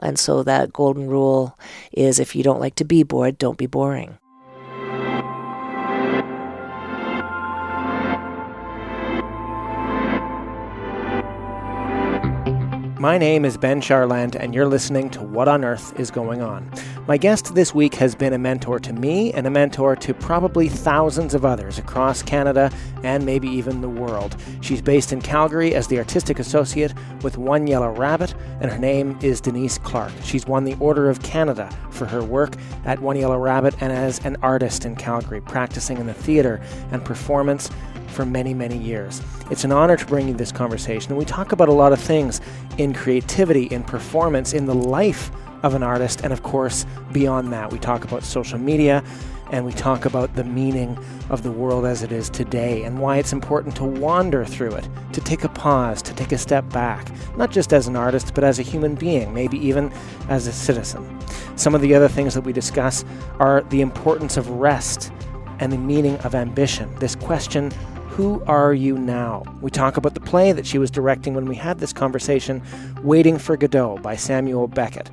And so that golden rule is, if you don't like to be bored, don't be boring. My name is Ben Charland, and you're listening to What on Earth is Going On. My guest this week has been a mentor to me and a mentor to probably thousands of others across Canada and maybe even the world. She's based in Calgary as the artistic associate with One Yellow Rabbit, and her name is Denise Clarke. She's won the Order of Canada for her work at One Yellow Rabbit and as an artist in Calgary, practicing in the theatre and performance for many, many years. It's an honor to bring you this conversation. And we talk about a lot of things in creativity, in performance, in the life of an artist, and of course, beyond that. We talk about social media, and we talk about the meaning of the world as it is today, and why it's important to wander through it, to take a pause, to take a step back, not just as an artist, but as a human being, maybe even as a citizen. Some of the other things that we discuss are the importance of rest and the meaning of ambition. This question, who are you now? We talk about the play that she was directing when we had this conversation, Waiting for Godot by Samuel Beckett.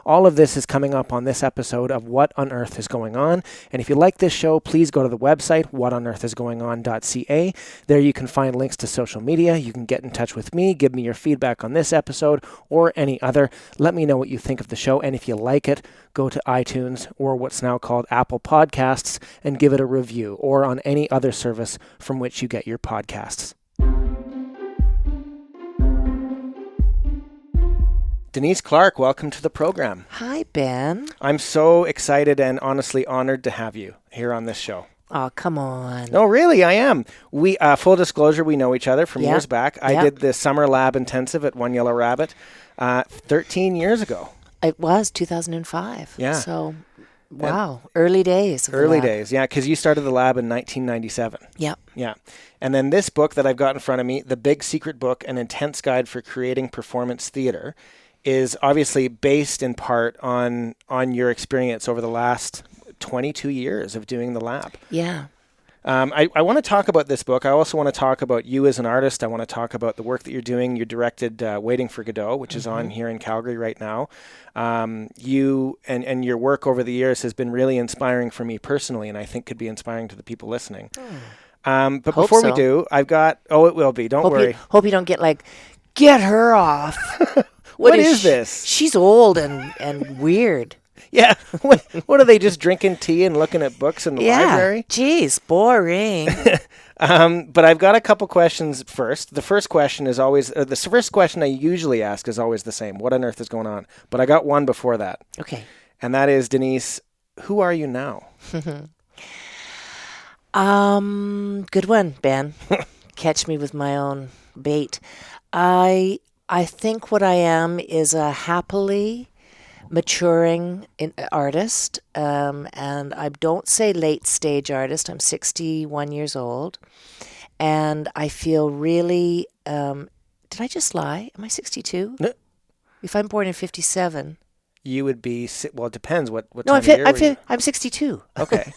All of this is coming up on this episode of What on Earth is Going On. And if you like this show, please go to the website, whatonearthisgoingon.ca. There you can find links to social media. You can get in touch with me, give me your feedback on this episode or any other. Let me know what you think of the show. And if you like it, go to iTunes or what's now called Apple Podcasts and give it a review, or on any other service from which you get your podcasts. Denise Clarke, welcome to the program. Hi, Ben. I'm so excited and honestly honored to have you here on this show. Oh, come on. No, really, I am. We full disclosure, we know each other from years back. I did the summer lab intensive at One Yellow Rabbit 13 years ago. It was 2005. Yeah. So, wow. Early days. Early days, yeah, because you started the lab in 1997. Yep. Yeah. And then this book that I've got in front of me, The Big Secret Book, An Intense Guide for Creating Performance Theatre, is obviously based in part on your experience over the last 22 years of doing the lab. Yeah. I want to talk about this book. I also want to talk about you as an artist. I want to talk about the work that you're doing. You directed Waiting for Godot, which is on here in Calgary right now. You and your work over the years has been really inspiring for me personally, and I think could be inspiring to the people listening. But Hope before so. we do, I've got... Oh, it will be. Don't worry. Hope you don't get get her off. What is this? She's old and weird. Yeah. What are they, just drinking tea and looking at books in the library? Geez, boring. But I've got a couple questions first. The first question is always, the first question I usually ask is always the same. What on earth is going on? But I got one before that. Okay. And that is, Denise, who are you now? Good one, Ben. Catch me with my own bait. I think what I am is a happily maturing artist, and I don't say late stage artist. I'm 61 years old, and I feel really. Did I just lie? Am I 62? No. If I'm born in 57, You would be, well, it depends what no, time of year were you? I'm 62. Okay.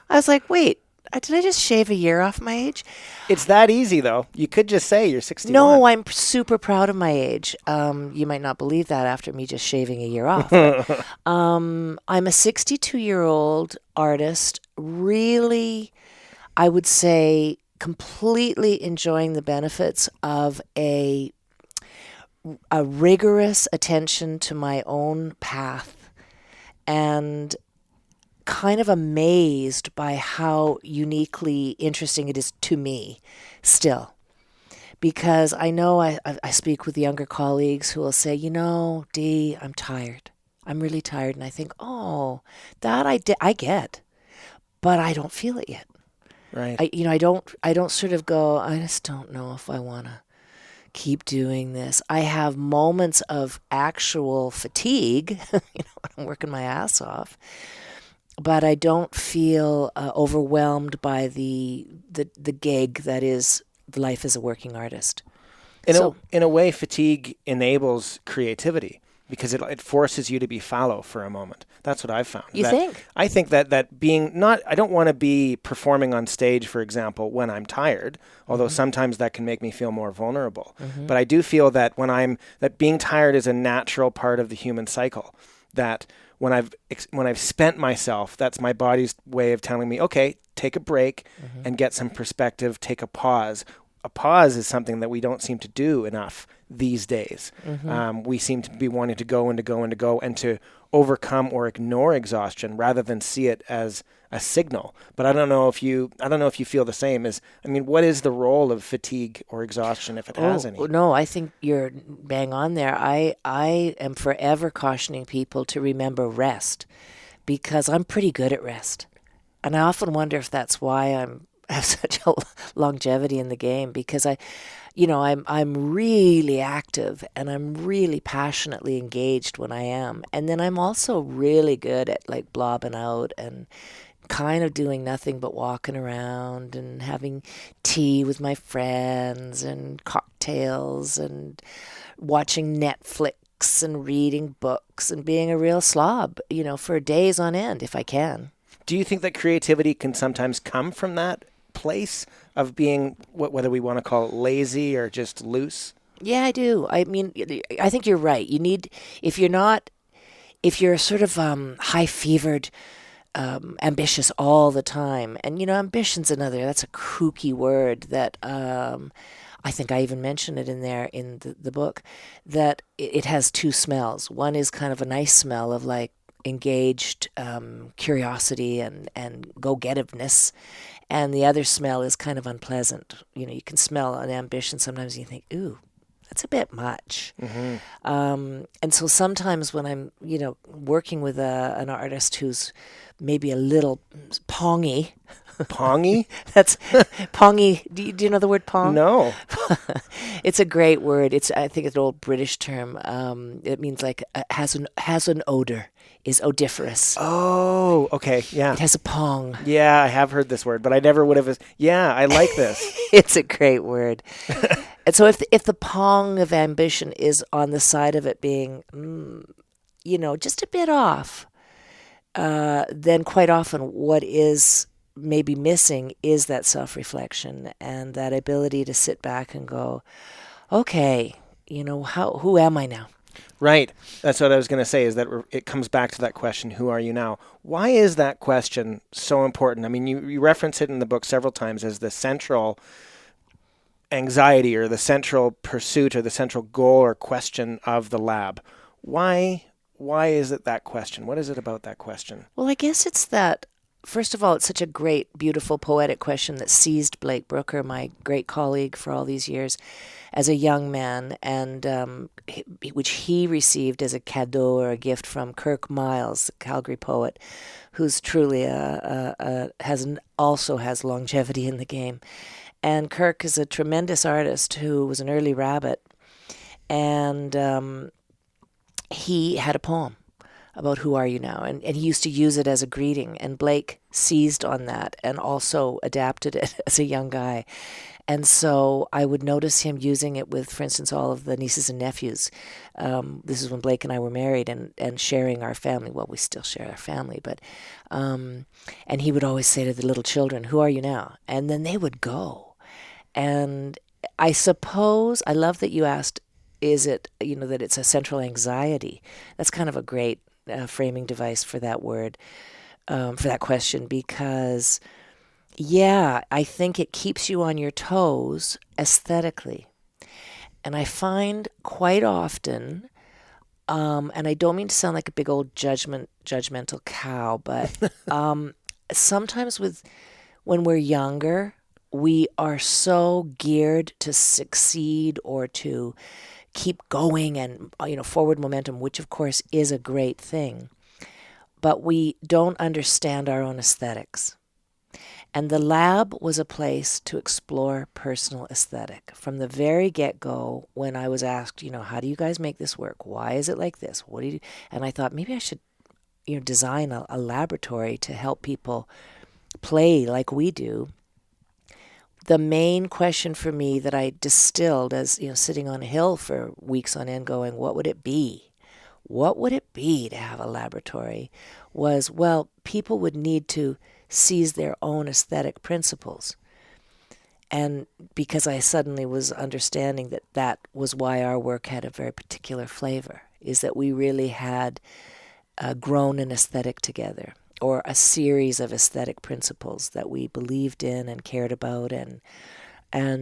I was like, wait, did I just shave a year off my age? It's that easy, though. You could just say you're 61. No, I'm super proud of my age. You might not believe that after me just shaving a year off. I'm a 62-year-old artist, really, I would say, completely enjoying the benefits of a rigorous attention to my own path, and kind of amazed by how uniquely interesting it is to me still. Because I know I speak with younger colleagues who will say, Dee, I'm tired. I'm really tired. And I think, oh, that I get, but I don't feel it yet. Right. I don't sort of go, I just don't know if I want to keep doing this. I have moments of actual fatigue, I'm working my ass off. But I don't feel overwhelmed by the gig that is life as a working artist. In a way, fatigue enables creativity, because it forces you to be fallow for a moment. That's what I've found. You think? I think that being not, I don't want to be performing on stage, for example, when I'm tired, although sometimes that can make me feel more vulnerable. But I do feel that that being tired is a natural part of the human cycle, that when I've spent myself, that's my body's way of telling me, okay, take a break and get some perspective, take a pause. A pause is something that we don't seem to do enough these days. We seem to be wanting to go and to go and to go and to overcome or ignore exhaustion rather than see it as a signal. But I don't know if you feel the same. What is the role of fatigue or exhaustion, if it has any? No, I think you're bang on there. I am forever cautioning people to remember rest, because I'm pretty good at rest. And I often wonder if that's why I have such a longevity in the game, because I'm really active and I'm really passionately engaged when I am. And then I'm also really good at like blobbing out and kind of doing nothing but walking around and having tea with my friends and cocktails and watching Netflix and reading books and being a real slob, for days on end if I can. Do you think that creativity can sometimes come from that place of being, whether we want to call it lazy or just loose? Yeah, I do. I mean, I think you're right. You need, if you're sort of high-fevered, ambitious all the time, and ambition's that's a kooky word that I think I even mentioned it in there in the book, that it has two smells. One is kind of a nice smell of like engaged curiosity and go-getiveness. And the other smell is kind of unpleasant. You can smell an ambition sometimes and you think, ooh, that's a bit much. And so sometimes when I'm, working with an artist who's maybe a little pongy. Pongy? That's pongy. Do you know the word pong? No. It's a great word. I think it's an old British term. It means like has an odor. Is odoriferous. Oh, okay, yeah. It has a pong. Yeah, I have heard this word, but I never would have. Yeah, I like this. It's a great word. And so if the pong of ambition is on the side of it being, just a bit off, then quite often what is maybe missing is that self-reflection and that ability to sit back and go, okay, who am I now? Right. That's what I was going to say, is that it comes back to that question, who are you now? Why is that question so important? I mean, you reference it in the book several times as the central anxiety or the central pursuit or the central goal or question of the lab. Why is it that question? What is it about that question? Well, I guess it's that, first of all, it's such a great, beautiful, poetic question that seized Blake Brooker, my great colleague for all these years, as a young man, and which he received as a cadeau or a gift from Kirk Miles, the Calgary poet, who's truly also has longevity in the game. And Kirk is a tremendous artist who was an early rabbit, and he had a poem about who are you now, and he used to use it as a greeting, and Blake seized on that and also adapted it as a young guy. And so I would notice him using it with, for instance, all of the nieces and nephews. This is when Blake and I were married and sharing our family. Well, we still share our family, but and he would always say to the little children, who are you now? And then they would go. And I suppose, I love that you asked, is it, that it's a central anxiety? That's kind of a great framing device for that word, for that question, because yeah, I think it keeps you on your toes aesthetically. And I find quite often, and I don't mean to sound like a big old judgmental cow, but sometimes when we're younger, we are so geared to succeed or to keep going and, forward momentum, which of course is a great thing. But we don't understand our own aesthetics. And the lab was a place to explore personal aesthetic. From the very get-go, when I was asked, how do you guys make this work? Why is it like this? What do you do? And I thought maybe I should, design a laboratory to help people play like we do. The main question for me that I distilled as, sitting on a hill for weeks on end going, what would it be? what would it be to have a laboratory was, well, people would need to seize their own aesthetic principles. And because I suddenly was understanding that that was why our work had a very particular flavor, is that we really had grown an aesthetic together, or a series of aesthetic principles that we believed in and cared about, and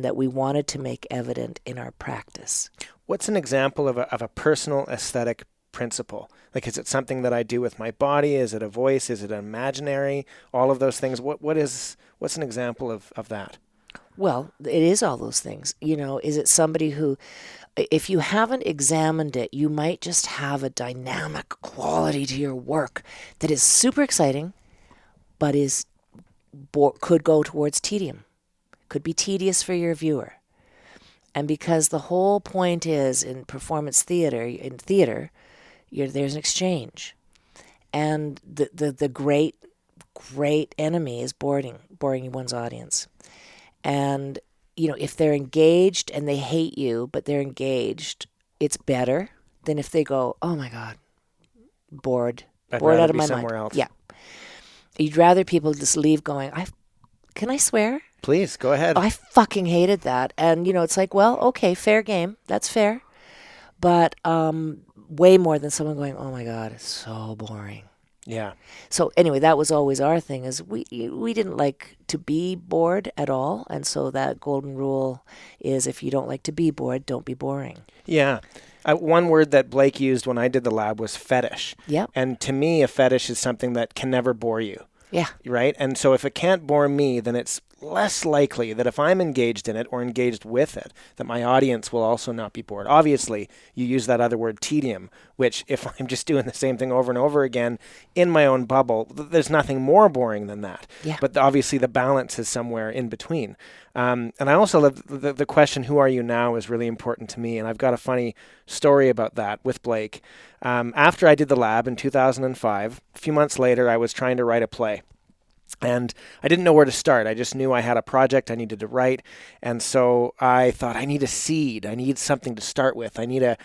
that we wanted to make evident in our practice. What's an example of a personal aesthetic principle? Like, is it something that I do with my body? Is it a voice? Is it an imaginary? All of those things. What's an example of that? Well, it is all those things. Is it somebody who, if you haven't examined it, you might just have a dynamic quality to your work that is super exciting, but could go towards tedium, could be tedious for your viewer. And because the whole point is in performance theater, there's an exchange. And the great enemy is boring one's audience. And, if they're engaged and they hate you, but they're engaged, it's better than if they go, oh my God, bored out of my mind. Else. Yeah. You'd rather people just leave going, can I swear? Please, go ahead. I fucking hated that. And, it's like, well, okay, fair game. That's fair. But way more than someone going, oh my God, it's so boring. Yeah. So anyway, that was always our thing, is we didn't like to be bored at all. And so that golden rule is, if you don't like to be bored, don't be boring. Yeah. One word that Blake used when I did the lab was fetish. Yeah. And to me, a fetish is something that can never bore you. Yeah. Right? And so if it can't bore me, then it's less likely that if I'm engaged in it or engaged with it, that my audience will also not be bored. Obviously, you use that other word, tedium, which if I'm just doing the same thing over and over again in my own bubble, there's nothing more boring than that. Yeah. But obviously the balance is somewhere in between. And I also love the question, who are you now, is really important to me. And I've got a funny story about that with Blake. After I did the lab in 2005, a few months later, I was trying to write a play. And I didn't know where to start. I just knew I had a project I needed to write. And so I thought, I need a seed. I need something to start with. I need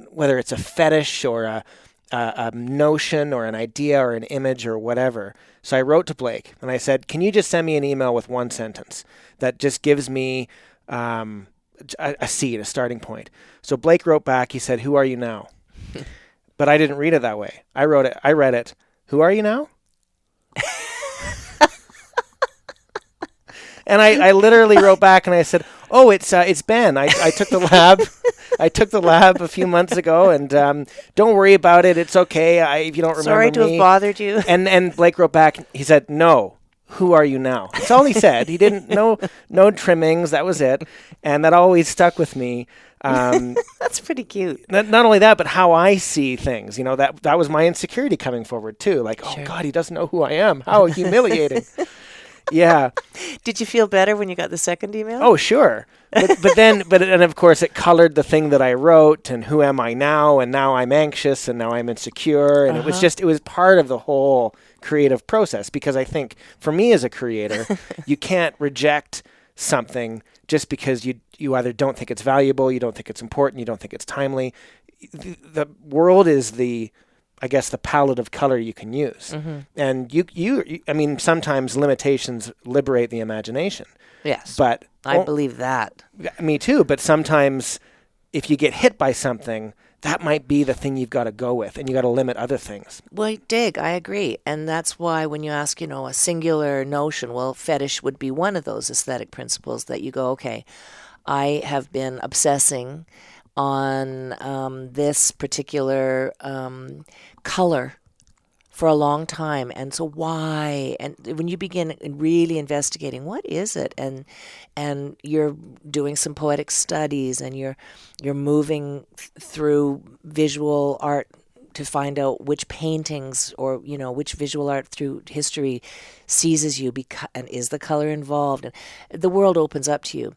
whether it's a fetish or a notion or an idea or an image or whatever. So I wrote to Blake and I said, can you just send me an email with one sentence that just gives me a seed, a starting point? So Blake wrote back, he said, who are you now? But I didn't read it that way. I read it, who are you now? And I literally wrote back and I said, oh, it's Ben. I took the lab. I took the lab a few months ago, and don't worry about it. It's okay. If you don't remember Sorry to me. have bothered you. And Blake wrote back. He said, no. Who are you now? That's all he said. He didn't no trimmings. That was it, and that always stuck with me. That's pretty cute. Not only that, but how I see things. That was my insecurity coming forward too. Like, Sure. Oh God, he doesn't know who I am. How humiliating. Yeah. Did you feel better when you got the second email? Oh, sure. But then of course it colored the thing that I wrote, and who am I now? And now I'm anxious, and now I'm insecure. And it was part of the whole creative process, because I think for me as a creator, you can't reject something just because you either don't think it's valuable, you don't think it's important, you don't think it's timely. The world is the palette of color you can use. Mm-hmm. And sometimes limitations liberate the imagination. Yes. But I believe that. Me too. But sometimes if you get hit by something, that might be the thing you've got to go with, and you got to limit other things. Well, I agree. And that's why when you ask, a singular notion, well, fetish would be one of those aesthetic principles that you go, okay, I have been obsessing on this particular color for a long time, and so why? And when you begin really investigating, what is it? And you're doing some poetic studies, and you're moving through visual art to find out which paintings or which visual art through history seizes you, and is the color involved? And the world opens up to you.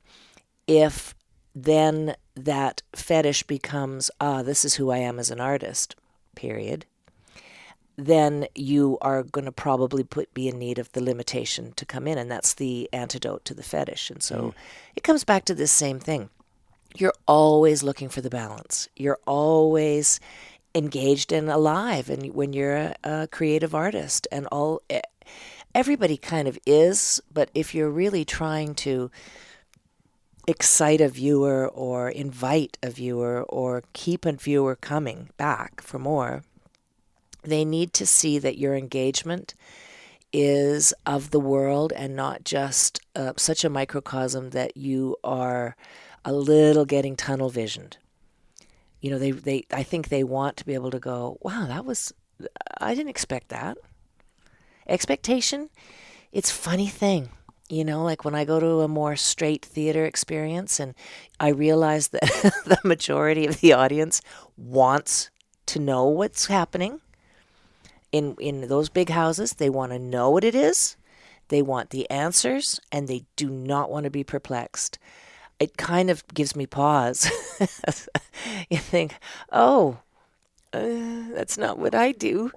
If then that fetish becomes, this is who I am as an artist, period, then you are going to probably be in need of the limitation to come in, and that's the antidote to the fetish. And so it comes back to this same thing. You're always looking for the balance. You're always engaged and alive, and when you're a creative artist, and everybody kind of is, but if you're really trying to excite a viewer or invite a viewer or keep a viewer coming back for more, they need to see that your engagement is of the world and not just such a microcosm that you are a little getting tunnel visioned. I think they want to be able to go, wow, I didn't expect that. Expectation, it's a funny thing. Like when I go to a more straight theater experience and I realize that the majority of the audience wants to know what's happening in those big houses. They want to know what it is. They want the answers, and they do not want to be perplexed. It kind of gives me pause. You think, that's not what I do.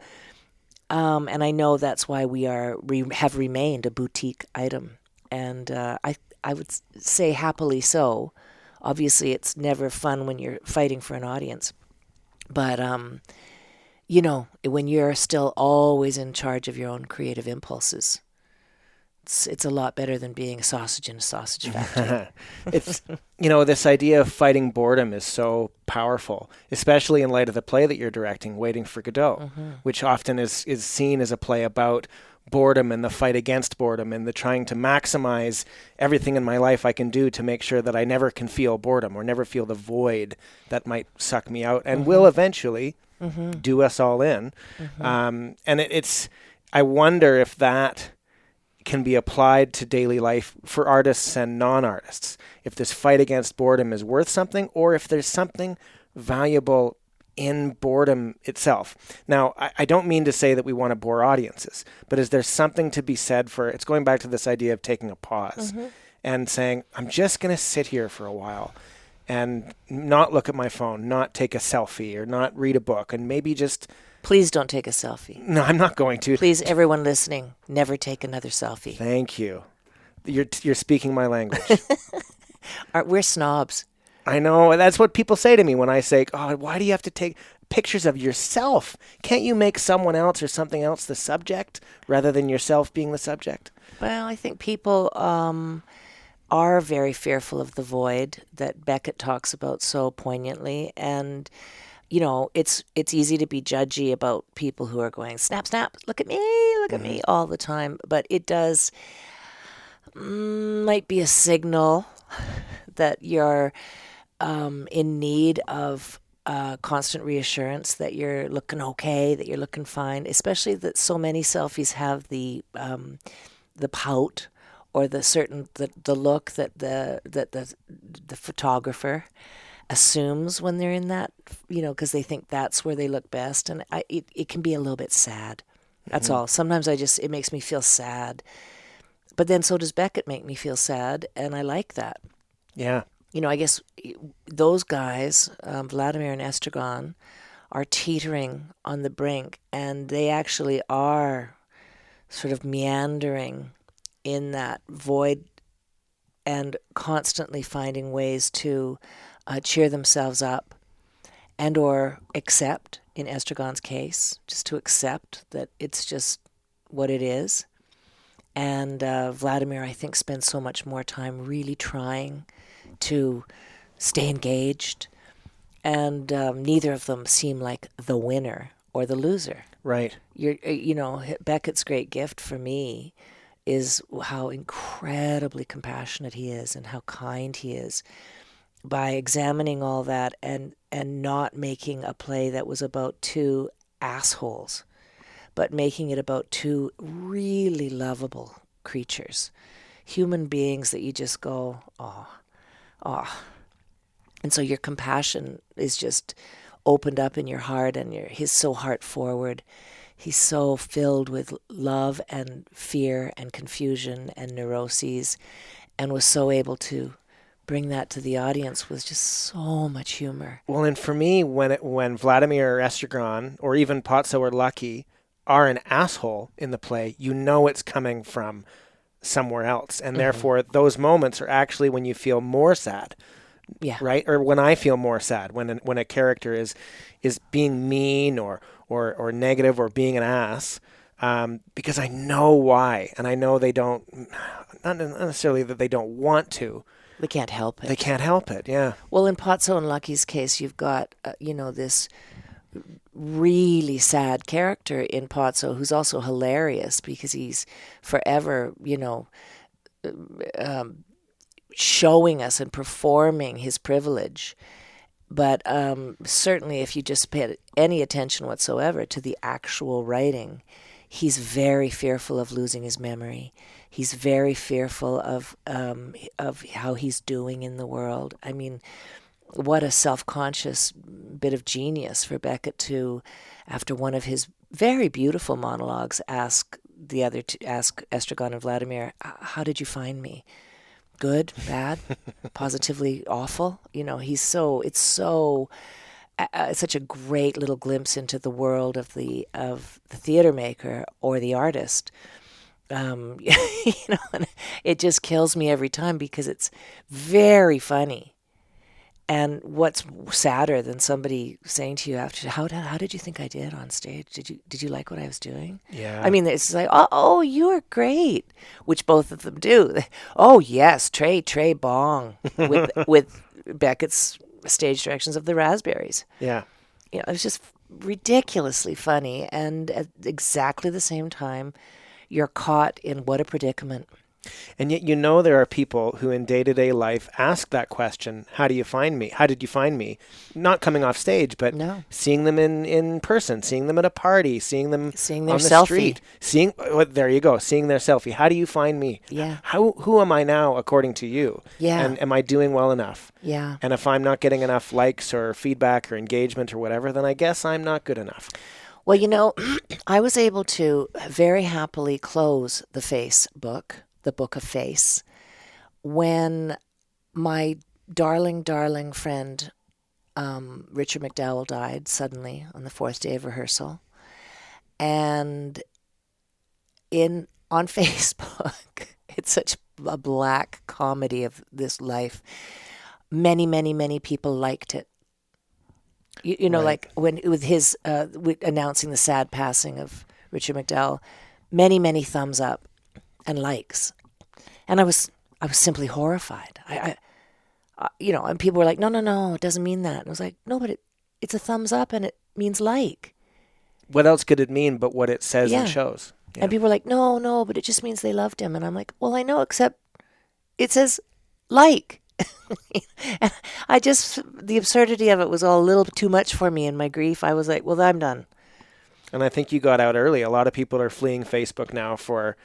And I know that's why we have remained a boutique item. And I would say happily so. Obviously, it's never fun when you're fighting for an audience. But, when you're still always in charge of your own creative impulses, it's a lot better than being a sausage in a sausage factory. It's, this idea of fighting boredom is so powerful, especially in light of the play that you're directing, Waiting for Godot, which often is seen as a play about boredom and the fight against boredom and the trying to maximize everything in my life I can do to make sure that I never can feel boredom or never feel the void that might suck me out and will eventually do us all in. And I wonder if that can be applied to daily life for artists and non-artists. If this fight against boredom is worth something, or if there's something valuable in boredom itself. Now, I don't mean to say that we want to bore audiences, but is there something to be said for, it's going back to this idea of taking a pause and saying, I'm just going to sit here for a while and not look at my phone, not take a selfie or not read a book, and maybe just... Please don't take a selfie. No, I'm not going to. Please, everyone listening, never take another selfie. Thank you. You're speaking my language. We're snobs. I know. That's what people say to me when I say, oh, why do you have to take pictures of yourself? Can't you make someone else or something else the subject rather than yourself being the subject? Well, I think people are very fearful of the void that Beckett talks about so poignantly. And it's easy to be judgy about people who are going, snap, snap, look at me all the time. But it might be a signal that you're in need of constant reassurance that you're looking okay, that you're looking fine, especially that so many selfies have the pout or the look that the photographer assumes when they're in that, because they think that's where they look best. And it can be a little bit sad. That's all. Sometimes it makes me feel sad. But then so does Beckett make me feel sad, and I like that. Yeah. I guess those guys, Vladimir and Estragon, are teetering on the brink, and they actually are sort of meandering in that void and constantly finding ways to cheer themselves up and or accept, in Estragon's case, just to accept that it's just what it is. And Vladimir, I think, spends so much more time really trying to stay engaged. And neither of them seem like the winner or the loser. Right. Beckett's great gift for me is how incredibly compassionate he is and how kind he is. By examining all that and not making a play that was about two assholes, but making it about two really lovable creatures, human beings that you just go, oh. And so your compassion is just opened up in your heart, and he's so heart forward. He's so filled with love and fear and confusion and neuroses, and was so able to bring that to the audience with just so much humor. Well, and for me, when Vladimir or Estragon or even Pozzo or Lucky are an asshole in the play, it's coming from somewhere else. And therefore, those moments are actually when you feel more sad Yeah. Right? Or when I feel more sad, when a character is being mean or negative or being an ass, because I know why, and I know they don't, not necessarily that they don't want to. They can't help it. They can't help it. Yeah. Well, in Potso and Lucky's case, you've got this really sad character in Potso who's also hilarious because he's forever, showing us and performing his privilege. But certainly if you just pay any attention whatsoever to the actual writing, he's very fearful of losing his memory. He's very fearful of how he's doing in the world. I mean, what a self-conscious bit of genius for Beckett to, after one of his very beautiful monologues, ask Estragon and Vladimir, "How did you find me? Good, bad, positively awful?" It's such a great little glimpse into the world of the theater maker or the artist. And it just kills me every time because it's very funny. And what's sadder than somebody saying to you after, how did you think I did on stage? Did you like what I was doing? Yeah. I mean, it's like, oh, you were great, which both of them do. Oh yes, Trey bong with Beckett's stage directions of the Raspberries. Yeah. It was just ridiculously funny, and at exactly the same time, you're caught in what a predicament. And yet, there are people who in day-to-day life ask that question, how do you find me? How did you find me? Not coming off stage, but seeing them in person, seeing them at a party, seeing them their on the selfie. street. There you go, seeing their selfie. How do you find me? Yeah. Who am I now according to you? Yeah. And am I doing well enough? Yeah. And if I'm not getting enough likes or feedback or engagement or whatever, then I guess I'm not good enough. Well, I was able to very happily close the Book of Face, when my darling friend Richard McDowell died suddenly on the fourth day of rehearsal. And on Facebook, it's such a black comedy of this life. Many people liked it. Right. Like when with his announcing the sad passing of Richard McDowell, many thumbs up and likes, and I was simply horrified. And people were like, no, it doesn't mean that. And I was like, no, but it's a thumbs up and it means like. What else could it mean but what it says and shows? Yeah. And people were like, no, but it just means they loved him. And I'm like, well, I know, except it says like. And the absurdity of it was all a little too much for me in my grief. I was like, well, I'm done. And I think you got out early. A lot of people are fleeing Facebook now for,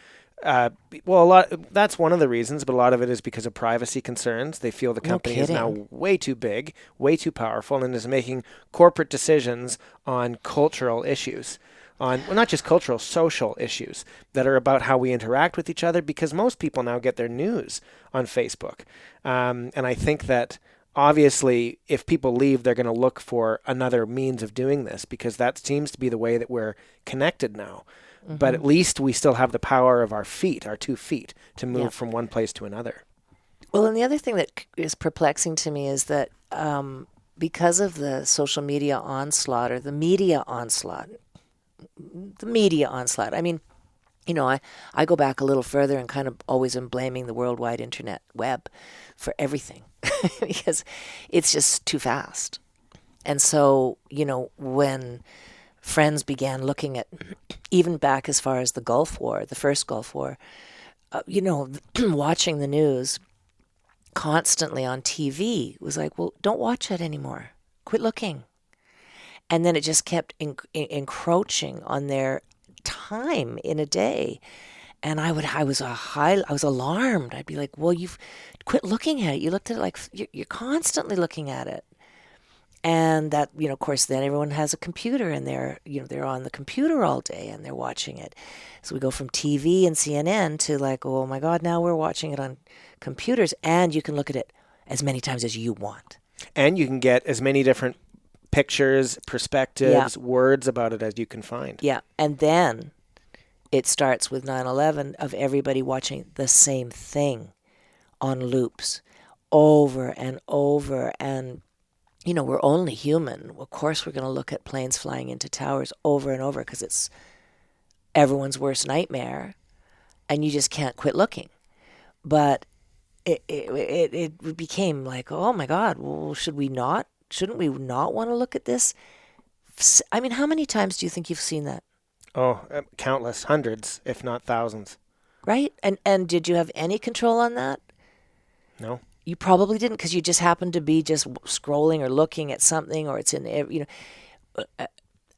that's one of the reasons, but a lot of it is because of privacy concerns. They feel the company is now way too big, way too powerful, and is making corporate decisions on cultural issues. Not just cultural, social issues that are about how we interact with each other, because most people now get their news on Facebook. And I think that obviously if people leave, they're going to look for another means of doing this, because that seems to be the way that we're connected now. Mm-hmm. But at least we still have the power of our 2 feet to move from one place to another. Well, and the other thing that is perplexing to me is that because of the social media onslaught, or the media onslaught, I mean, I go back a little further and kind of always am blaming the worldwide internet web for everything because it's just too fast. And so, when friends began looking at, even back as far as the Gulf War, the first Gulf War, watching the news constantly on TV was like, well, don't watch it anymore. Quit looking. And then it just kept encroaching on their time in a day. And I was alarmed. I'd be like, well, you've quit looking at it. You looked at it like you're constantly looking at it. And that, of course, then everyone has a computer and they're on the computer all day and they're watching it. So we go from TV and CNN to like, oh my God, now we're watching it on computers, and you can look at it as many times as you want. And you can get as many different pictures, perspectives, words about it as you can find. Yeah. And then it starts with 9/11 of everybody watching the same thing on loops over and over. And, we're only human. Of course, we're going to look at planes flying into towers over and over because it's everyone's worst nightmare, and you just can't quit looking. But it became like, oh my God, well, shouldn't we not want to look at this? I mean, how many times do you think you've seen that? Oh, countless, hundreds, if not thousands. Right? And did you have any control on that? No. You probably didn't, because you just happened to be just scrolling or looking at something, or it's in,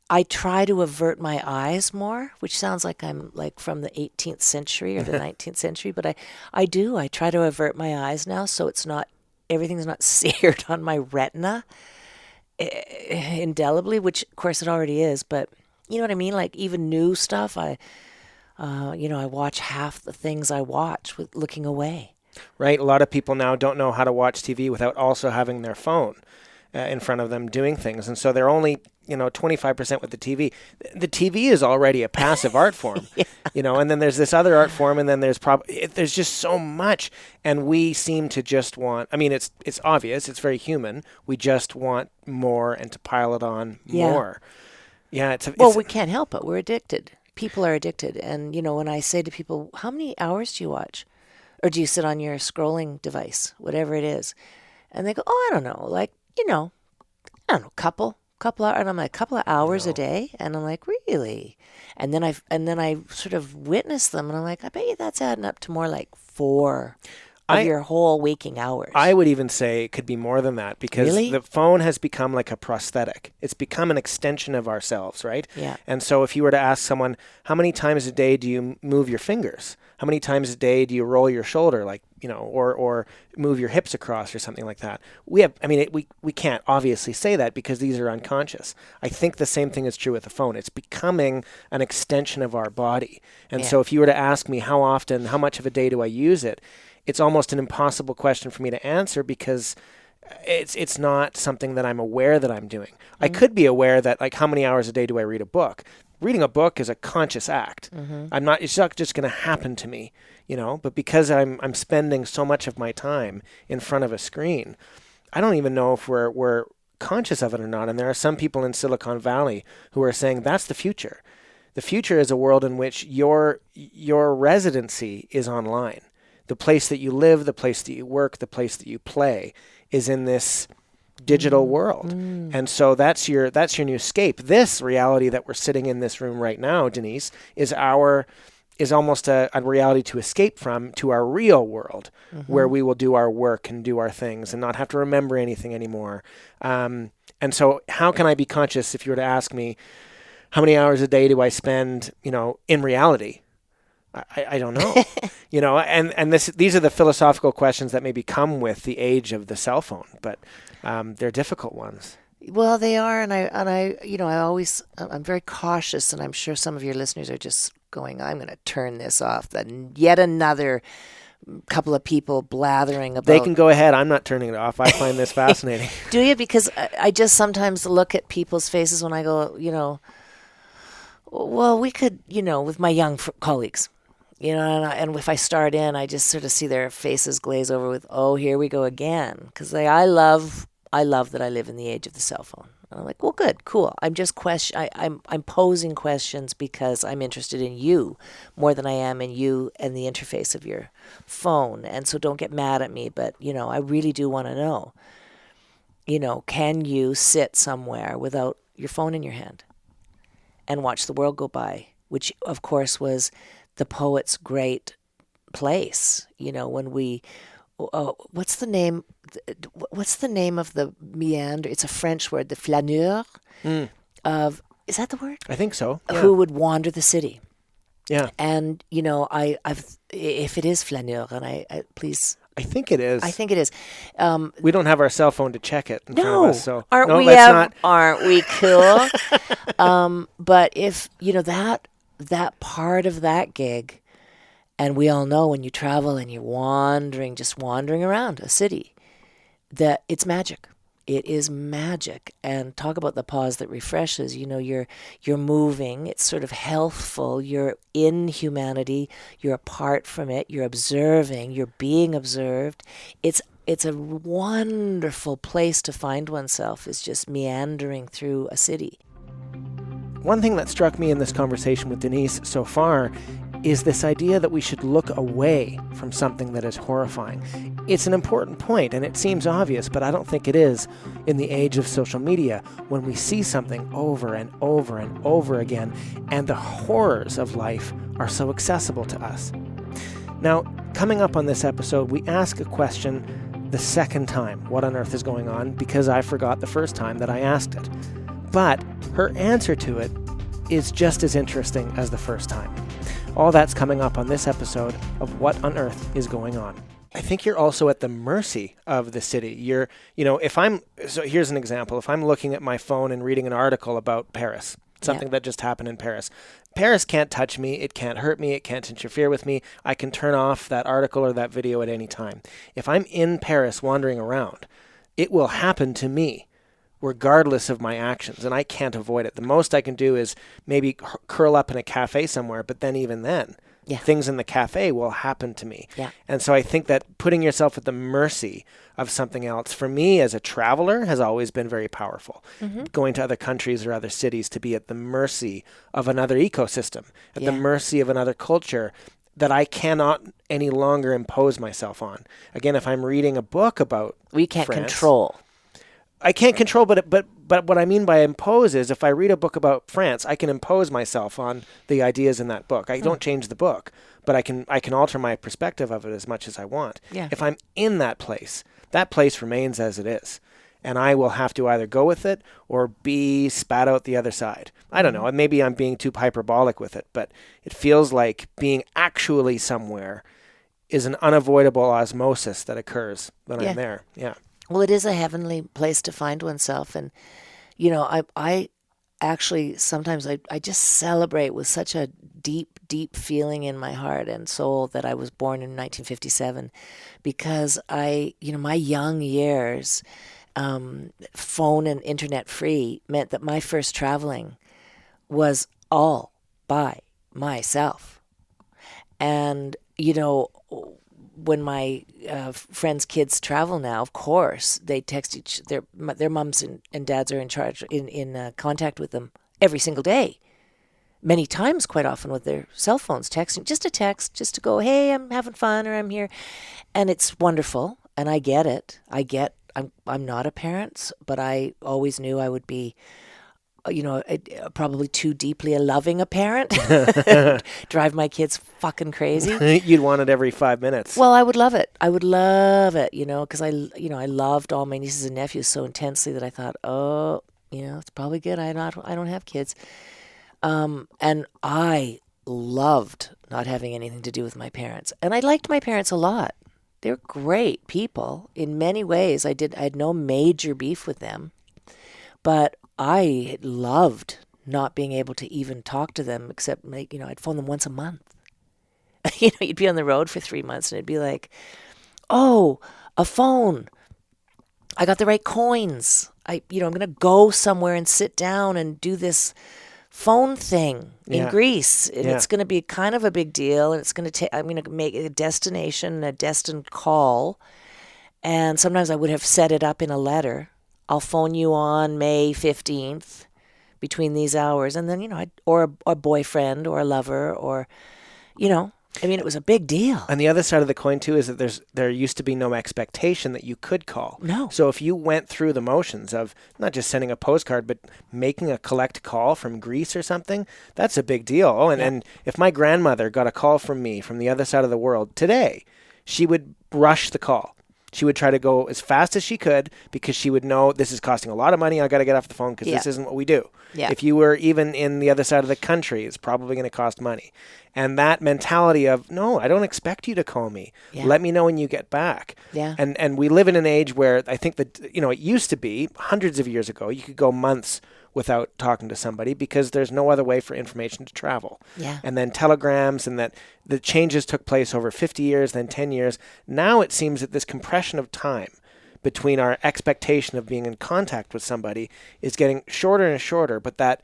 I try to avert my eyes more, which sounds like I'm like from the 18th century or the 19th century, but I do. I try to avert my eyes now so everything's not seared on my retina indelibly, which of course it already is, but you know what I mean? Like even new stuff, I watch half the things I watch with looking away. Right. A lot of people now don't know how to watch TV without also having their phone in front of them doing things. And so they're only, 25% with the TV. The TV is already a passive art form, yeah. And then there's this other art form, and then there's there's just so much. And we seem to just want, it's obvious, it's very human. We just want more and to pile it on more. Yeah. We can't help it. We're addicted. People are addicted. And, when I say to people, how many hours do you watch? Or do you sit on your scrolling device, whatever it is? And they go, oh, I don't know, couple hours, and I'm like, a couple of hours a day, and I'm like, really? And then I sort of witness them, and I'm like, I bet you that's adding up to more like 4 of your whole waking hours. I would even say it could be more than that, because the phone has become like a prosthetic. It's become an extension of ourselves, right? Yeah. And so if you were to ask someone, how many times a day do you move your fingers? How many times a day do you roll your shoulder, or move your hips across or something like that? We can't obviously say that because these are unconscious. I think the same thing is true with the phone. It's becoming an extension of our body. And so if you were to ask me how often, how much of a day do I use it, it's almost an impossible question for me to answer because it's not something that I'm aware that I'm doing. Mm-hmm. I could be aware that, like, how many hours a day do I read a book? Reading a book is a conscious act. Mm-hmm. It's not just going to happen to me, but because I'm spending so much of my time in front of a screen, I don't even know if we're conscious of it or not. And there are some people in Silicon Valley who are saying that's the future. The future is a world in which your residency is online. The place that you live, the place that you work, the place that you play is in this digital world. And so that's your new escape. This reality that we're sitting in this room right now, Denise, is almost a reality to escape from, to our real world, where we will do our work and do our things and not have to remember anything anymore. And so how can I be conscious if you were to ask me, how many hours a day do I spend, in reality? I don't know, and these are the philosophical questions that maybe come with the age of the cell phone, but they're difficult ones. Well, they are, and I'm very cautious, and I'm sure some of your listeners are just going, I'm going to turn this off. Then yet another couple of people blathering about. They can go ahead. I'm not turning it off. I find this fascinating. Do you? Because I just sometimes look at people's faces when I go, well, we could, with my young colleagues. And if I start in, I just sort of see their faces glaze over with, oh, here we go again. Because I love that I live in the age of the cell phone. And I'm like, well, good, cool. I'm just I'm posing questions because I'm interested in you more than I am in you and the interface of your phone. And so don't get mad at me, but, I really do want to know, can you sit somewhere without your phone in your hand and watch the world go by, which, of course, was the poet's great place, when we, what's the name of the meander? It's a French word, the flaneur is that the word? I think so. Yeah. Who would wander the city. Yeah. And, if it is flaneur, and please. I think it is. I think it is. We don't have our cell phone to check it in front of us. So aren't we cool? But if, that part of that gig, and we all know when you travel and you're wandering around a city, that it's magic. It is magic. And talk about the pause that refreshes. You're moving. It's sort of healthful. You're in humanity. You're apart from it. You're observing. You're being observed. It's a wonderful place to find oneself, is just meandering through a city. One thing that struck me in this conversation with Denise so far is this idea that we should look away from something that is horrifying. It's an important point, and it seems obvious, but I don't think it is in the age of social media, when we see something over and over and over again, and the horrors of life are so accessible to us. Now, coming up on this episode, we ask a question the second time, what on earth is going on, because I forgot the first time that I asked it. But her answer to it is just as interesting as the first time. All that's coming up on this episode of What on Earth is Going On. I think you're also at the mercy of the city. So here's an example. If I'm looking at my phone and reading an article about Paris, something that just happened in Paris, Paris can't touch me, it can't hurt me, it can't interfere with me. I can turn off that article or that video at any time. If I'm in Paris wandering around, it will happen to me, regardless of my actions, and I can't avoid it. The most I can do is maybe curl up in a cafe somewhere, but then even then, things in the cafe will happen to me. Yeah. And so I think that putting yourself at the mercy of something else, for me as a traveler, has always been very powerful. Mm-hmm. Going to other countries or other cities, to be at the mercy of another ecosystem, at the mercy of another culture that I cannot any longer impose myself on. Again, if I'm reading a book about We can't France, control. I can't control, but what I mean by impose is, if I read a book about France, I can impose myself on the ideas in that book. I don't change the book, but I can alter my perspective of it as much as I want. Yeah. If I'm in that place remains as it is, and I will have to either go with it or be spat out the other side. I don't know. Maybe I'm being too hyperbolic with it, but it feels like being actually somewhere is an unavoidable osmosis that occurs when I'm there. Yeah. Well, it is a heavenly place to find oneself. And, I actually sometimes I just celebrate with such a deep, deep feeling in my heart and soul that I was born in 1957, because my young years, phone and internet free, meant that my first traveling was all by myself. And, when my friends' kids travel now, of course, they text their mums and dads are in charge, in contact with them every single day. Many times, quite often, with their cell phones, texting, just a text, just to go, hey, I'm having fun, or I'm here. And it's wonderful, and I get it. I'm not a parent, but I always knew I would be, probably too deeply a loving a parent. Drive my kids fucking crazy. You'd want it every 5 minutes. Well, I would love it. Because I loved all my nieces and nephews so intensely that I thought, it's probably good. I don't have kids. And I loved not having anything to do with my parents. And I liked my parents a lot. They're great people in many ways. I had no major beef with them, but I loved not being able to even talk to them, except, I'd phone them once a month. You'd be on the road for 3 months and it'd be like, oh, a phone. I got the right coins. I'm going to go somewhere and sit down and do this phone thing in Greece. And it's going to be kind of a big deal. And it's going to I'm going to make a destined call. And sometimes I would have set it up in a letter. I'll phone you on May 15th between these hours. And then, or a boyfriend or a lover or, it was a big deal. And the other side of the coin, too, is that there used to be no expectation that you could call. No. So if you went through the motions of not just sending a postcard, but making a collect call from Greece or something, that's a big deal. Oh, and if my grandmother got a call from me from the other side of the world today, she would rush the call. She would try to go as fast as she could because she would know this is costing a lot of money. I got to get off the phone because this isn't what we do. Yeah. If you were even in the other side of the country, it's probably going to cost money. And that mentality of, no, I don't expect you to call me. Yeah. Let me know when you get back. Yeah. And we live in an age where I think that, it used to be hundreds of years ago, you could go months without talking to somebody because there's no other way for information to travel. Yeah. And then telegrams, and that the changes took place over 50 years, then 10 years. Now it seems that this compression of time between our expectation of being in contact with somebody is getting shorter and shorter, but that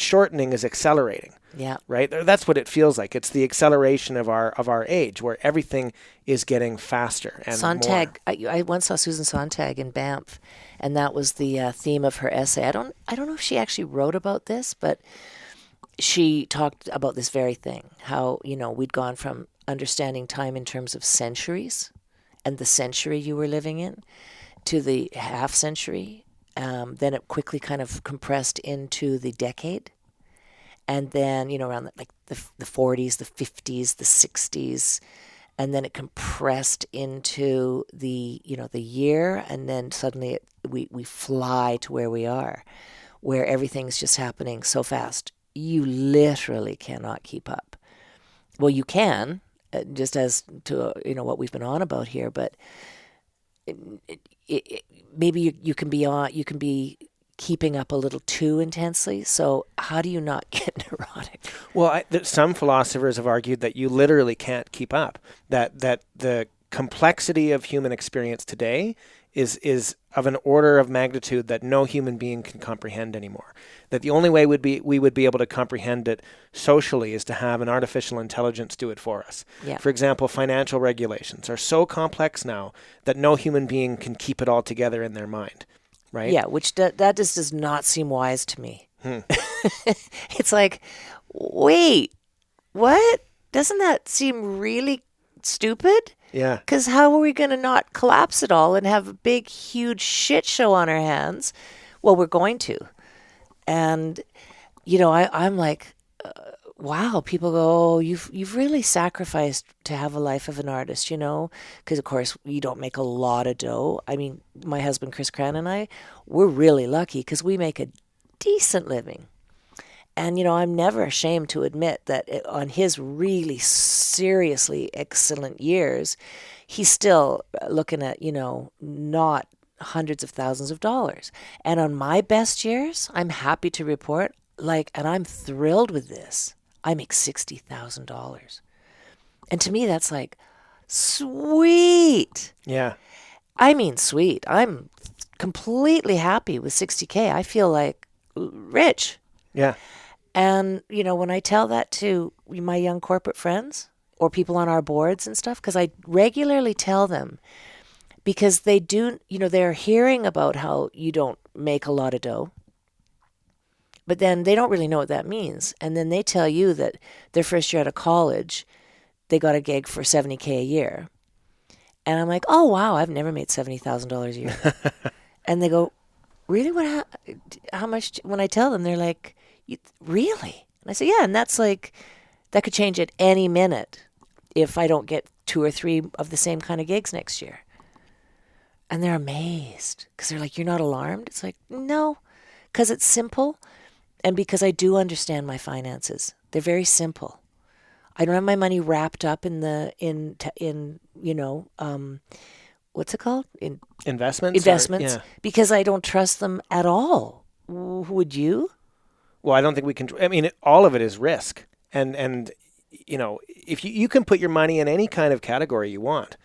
shortening is accelerating. Yeah. Right? That's what it feels like. It's the acceleration of our age, where everything is getting faster and Sontag, more. I once saw Susan Sontag in Banff, and that was the theme of her essay. I don't know if she actually wrote about this, but she talked about this very thing, how, we'd gone from understanding time in terms of centuries and the century you were living in to the half century. Then it quickly kind of compressed into the decade. And then, around the 40s, the 50s, the 60s, and then it compressed into the year, and then suddenly we fly to where we are, where everything's just happening so fast. You literally cannot keep up. Well, you can, just as to what we've been on about here, but maybe you can be keeping up a little too intensely. So how do you not get neurotic? Well, some philosophers have argued that you literally can't keep up, that the complexity of human experience today is of an order of magnitude that no human being can comprehend anymore. That the only way we would be able to comprehend it socially is to have an artificial intelligence do it for us. Yeah. For example, financial regulations are so complex now that no human being can keep it all together in their mind. Right? Yeah, which that just does not seem wise to me. It's like, wait, what? Doesn't that seem really stupid? Yeah. Because how are we going to not collapse it all and have a big, huge shit show on our hands? Well, we're going to. And, I'm like, wow, people go, oh, you've really sacrificed to have a life of an artist, because of course you don't make a lot of dough. I mean, my husband Chris Cran and I, we're really lucky because we make a decent living. And I'm never ashamed to admit that on his really seriously excellent years, he's still looking at not hundreds of thousands of dollars. And on my best years, I'm happy to report, and I'm thrilled with this, I make $60,000. And to me, that's like, sweet. Yeah. I mean, sweet. I'm completely happy with $60K. I feel like rich. Yeah. And, when I tell that to my young corporate friends or people on our boards and stuff, because I regularly tell them, because they do, they're hearing about how you don't make a lot of dough. But then they don't really know what that means. And then they tell you that their first year out of college, they got a gig for $70K a year. And I'm like, oh, wow, I've never made $70,000 a year. And they go, really? How much? When I tell them, they're like, really? And I say, yeah. And that's like, that could change at any minute if I don't get 2 or 3 of the same kind of gigs next year. And they're amazed because they're like, you're not alarmed? It's like, no, because it's simple. And because I do understand my finances, they're very simple. I don't have my money wrapped up in what's it called? Investments? Investments, because I don't trust them at all. Would you? Well, I don't think we can. I mean, all of it is risk, and if you can put your money in any kind of category you want.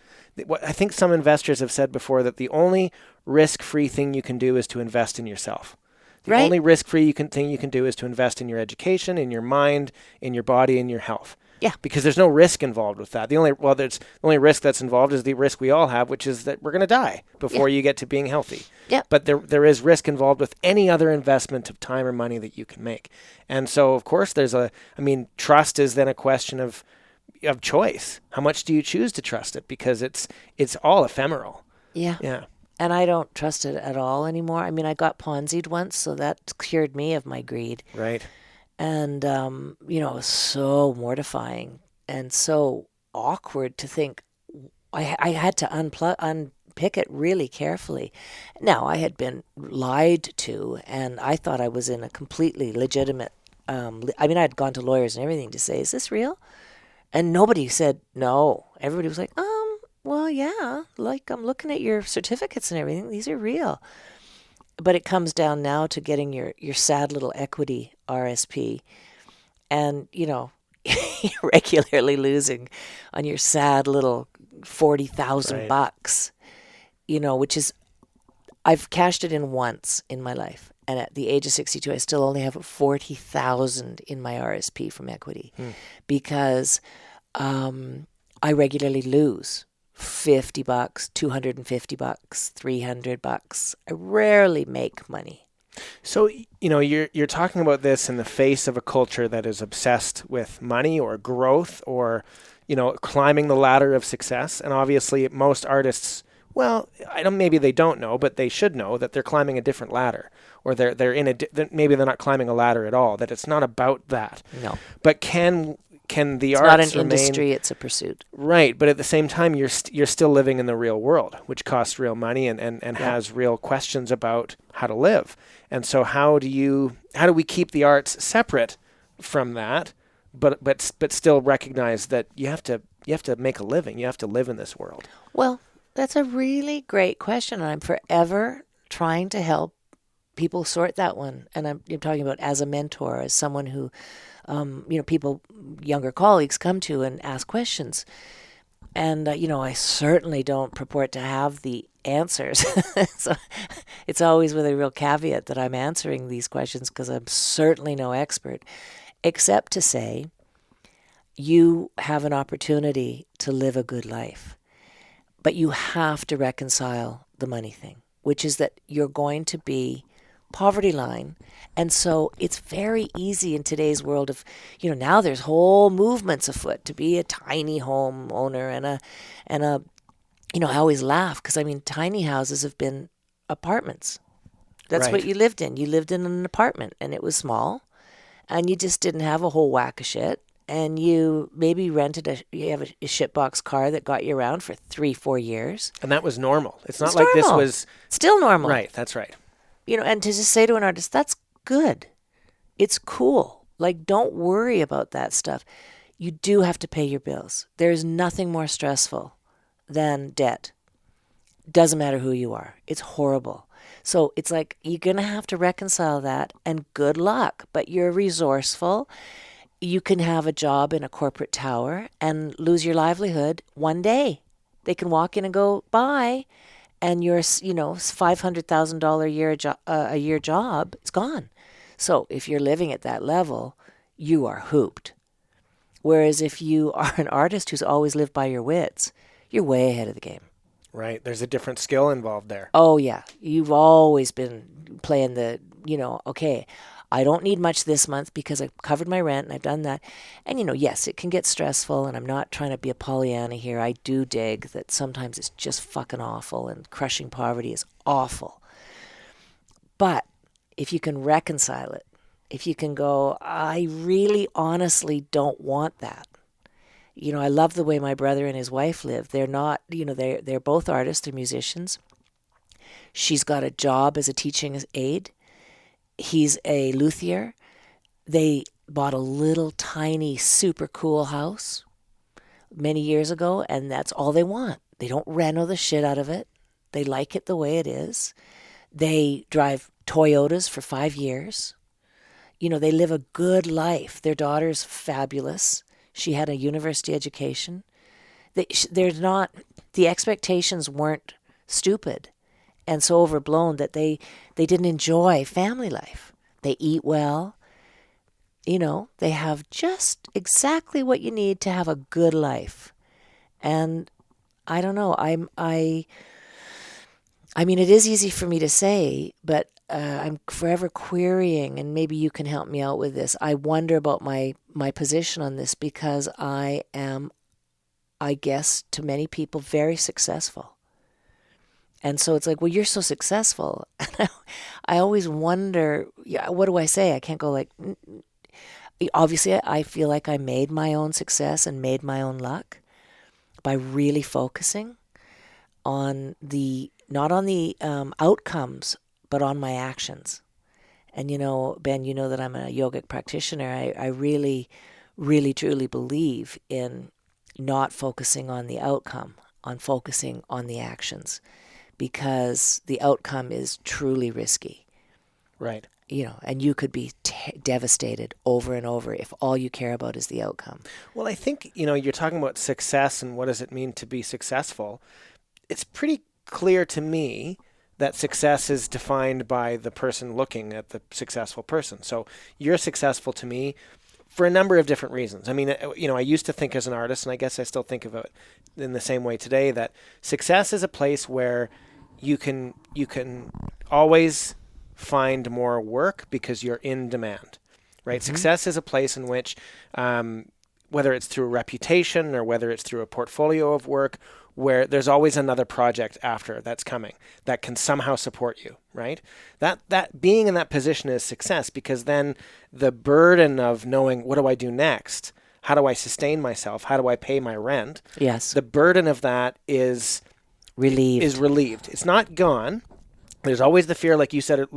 I think some investors have said before that the only risk-free thing you can do is to invest in yourself. The only risk-free thing you can do is to invest in your education, in your mind, in your body, in your health. Yeah. Because there's no risk involved with that. The only risk that's involved is the risk we all have, which is that we're going to die before you get to being healthy. Yeah. But there is risk involved with any other investment of time or money that you can make. And so, of course, trust is then a question of choice. How much do you choose to trust it? Because it's all ephemeral. Yeah. Yeah. And I don't trust it at all anymore. I mean, I got Ponzi'd once, so that cured me of my greed. Right. And, it was so mortifying and so awkward to think. I had to unpick it really carefully. Now, I had been lied to, and I thought I was in a completely legitimate, I had gone to lawyers and everything to say, is this real? And nobody said no. Everybody was like, well, yeah, like I'm looking at your certificates and everything. These are real. But it comes down now to getting your sad little equity RSP and, regularly losing on your sad little $40,000 bucks. which is, I've cashed it in once in my life. And at the age of 62, I still only have 40,000 in my RSP from equity because I regularly lose $50, $250, $300. I rarely make money. So, you're talking about this in the face of a culture that is obsessed with money or growth or, climbing the ladder of success. And obviously most artists, well, maybe they don't know, but they should know that they're climbing a different ladder, or maybe they're not climbing a ladder at all, that it's not about that. No. But can the it's arts not an remain, industry, it's a pursuit. Right, but at the same time, you're still living in the real world, which costs real money and has real questions about how to live. And so how do we keep the arts separate from that, but still recognize that you have to make a living, you have to live in this world? Well, that's a really great question. I'm forever trying to help people sort that one. And I'm talking about as a mentor, as someone who people, younger colleagues come to and ask questions. And, I certainly don't purport to have the answers. So it's always with a real caveat that I'm answering these questions because I'm certainly no expert, except to say you have an opportunity to live a good life. But you have to reconcile the money thing, which is that you're going to be poverty line. And so it's very easy in today's world of, now there's whole movements afoot to be a tiny home owner and a I always laugh because tiny houses have been apartments. That's Right. what you lived in. You lived in an apartment and it was small and you just didn't have a whole whack of shit. And you maybe you have a shitbox car that got you around for 3-4 years. And that was normal. It's not It's like this normal. was... Still normal. Right, that's right. And to just say to an artist, that's good. It's cool. Like, don't worry about that stuff. You do have to pay your bills. There's nothing more stressful than debt. Doesn't matter who you are. It's horrible. So it's like, you're going to have to reconcile that, and good luck. But you're resourceful. You can have a job in a corporate tower and lose your livelihood one day. They can walk in and go, bye. And your, $500,000 a year job, it's gone. So if you're living at that level, you are hooped. Whereas if you are an artist who's always lived by your wits, you're way ahead of the game. Right. There's a different skill involved there. Oh, yeah. You've always been playing the, okay, I don't need much this month because I've covered my rent and I've done that. And, yes, it can get stressful, and I'm not trying to be a Pollyanna here. I do dig that sometimes it's just fucking awful, and crushing poverty is awful. But if you can reconcile it, if you can go, I really honestly don't want that. I love the way my brother and his wife live. They're not, they're both artists, they're musicians. She's got a job as a teaching aide. He's a luthier. They bought a little tiny, super cool house many years ago, and that's all they want. They don't reno the shit out of it. They like it the way it is. They drive Toyotas for 5 years. They live a good life. Their daughter's fabulous. She had a university education. The expectations weren't stupid and so overblown that they didn't enjoy family life. They eat well. They have just exactly what you need to have a good life. And I don't know. It is easy for me to say, but I'm forever querying, and maybe you can help me out with this. I wonder about my position on this because I am, I guess, to many people, very successful. And so it's like, well, you're so successful. And I always wonder, what do I say? I can't go like, obviously I feel like I made my own success and made my own luck by really focusing on not on the outcomes, but on my actions. And Ben, that I'm a yogic practitioner. I really, really, truly believe in not focusing on the outcome, on focusing on the actions, because the outcome is truly risky. Right. And you could be devastated over and over if all you care about is the outcome. Well, I think, you're talking about success and what does it mean to be successful. It's pretty clear to me that success is defined by the person looking at the successful person. So you're successful to me for a number of different reasons. I mean, I used to think as an artist, and I guess I still think of it in the same way today, that success is a place where you can always find more work because you're in demand, right? Mm-hmm. Success is a place in which, whether it's through a reputation or whether it's through a portfolio of work, where there's always another project after that's coming that can somehow support you, right? That being in that position is success, because then the burden of knowing, what do I do next? How do I sustain myself? How do I pay my rent? Yes. The burden of that is relieved. It's not gone. There's always the fear, like you said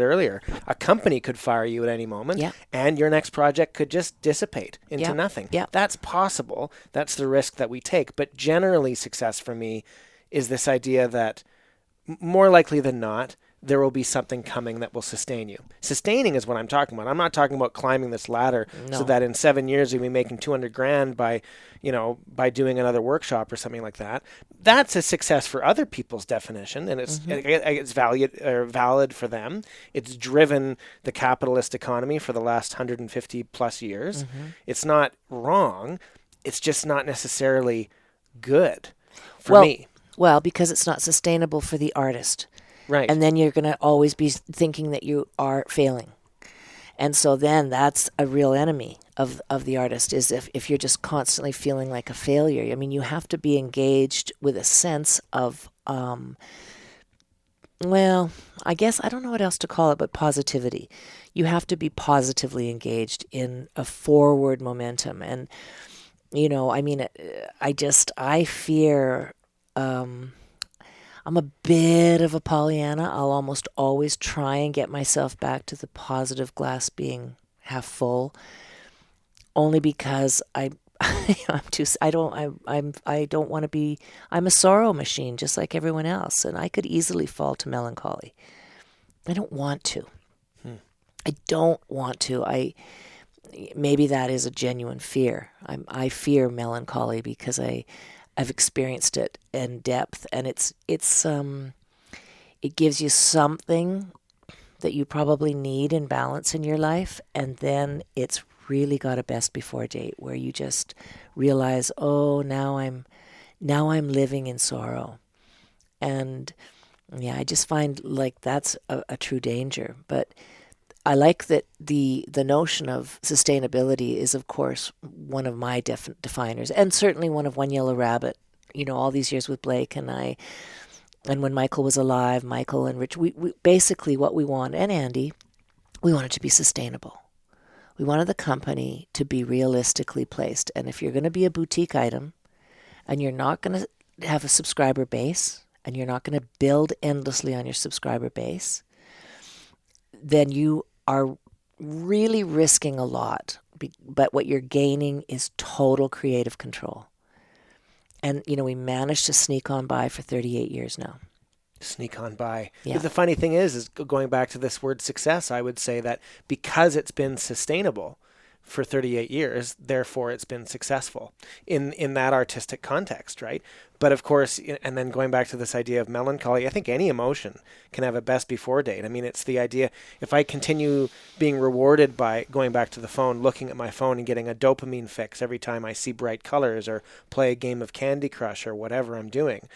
earlier, a company could fire you at any moment, and your next project could just dissipate into nothing. Yeah. That's possible. That's the risk that we take. But generally, success for me is this idea that more likely than not, there will be something coming that will sustain you. Sustaining is what I'm talking about. I'm not talking about climbing this ladder so that in 7 years you'll be making $200,000 by doing another workshop or something like that. That's a success for other people's definition, and it's valid for them. It's driven the capitalist economy for the last 150 plus years. Mm-hmm. It's not wrong. It's just not necessarily good for me. Well, because it's not sustainable for the artist. Right. And then you're going to always be thinking that you are failing. And so then that's a real enemy of the artist, is if you're just constantly feeling like a failure. I mean, you have to be engaged with a sense of, I guess I don't know what else to call it, but positivity. You have to be positively engaged in a forward momentum. And, I fear... I'm a bit of a Pollyanna. I'll almost always try and get myself back to the positive glass being half full, only because I'm a sorrow machine just like everyone else, and I could easily fall to melancholy. I don't want to. I don't want to. Maybe that is a genuine fear. I fear melancholy because I've experienced it in depth, and it gives you something that you probably need in balance in your life, and then it's really got a best before date where you just realize, now I'm living in sorrow. And I just find like that's a true danger. But I like that the notion of sustainability is, of course, one of my definers, and certainly one of One Yellow Rabbit. All these years with Blake and I, and when Michael was alive, Michael and Rich, we basically what we want, and Andy, we wanted to be sustainable. We wanted the company to be realistically placed. And if you're going to be a boutique item, and you're not going to have a subscriber base, and you're not going to build endlessly on your subscriber base, then you are really risking a lot, but what you're gaining is total creative control. And, we managed to sneak on by for 38 years now. Sneak on by. Yeah. The funny thing is going back to this word success, I would say that because it's been sustainable for 38 years, therefore it's been successful in that artistic context, right? But of course, and then going back to this idea of melancholy, I think any emotion can have a best before date. I mean, it's the idea, if I continue being rewarded by going back to the phone, looking at my phone and getting a dopamine fix every time I see bright colors or play a game of Candy Crush or whatever I'm doing,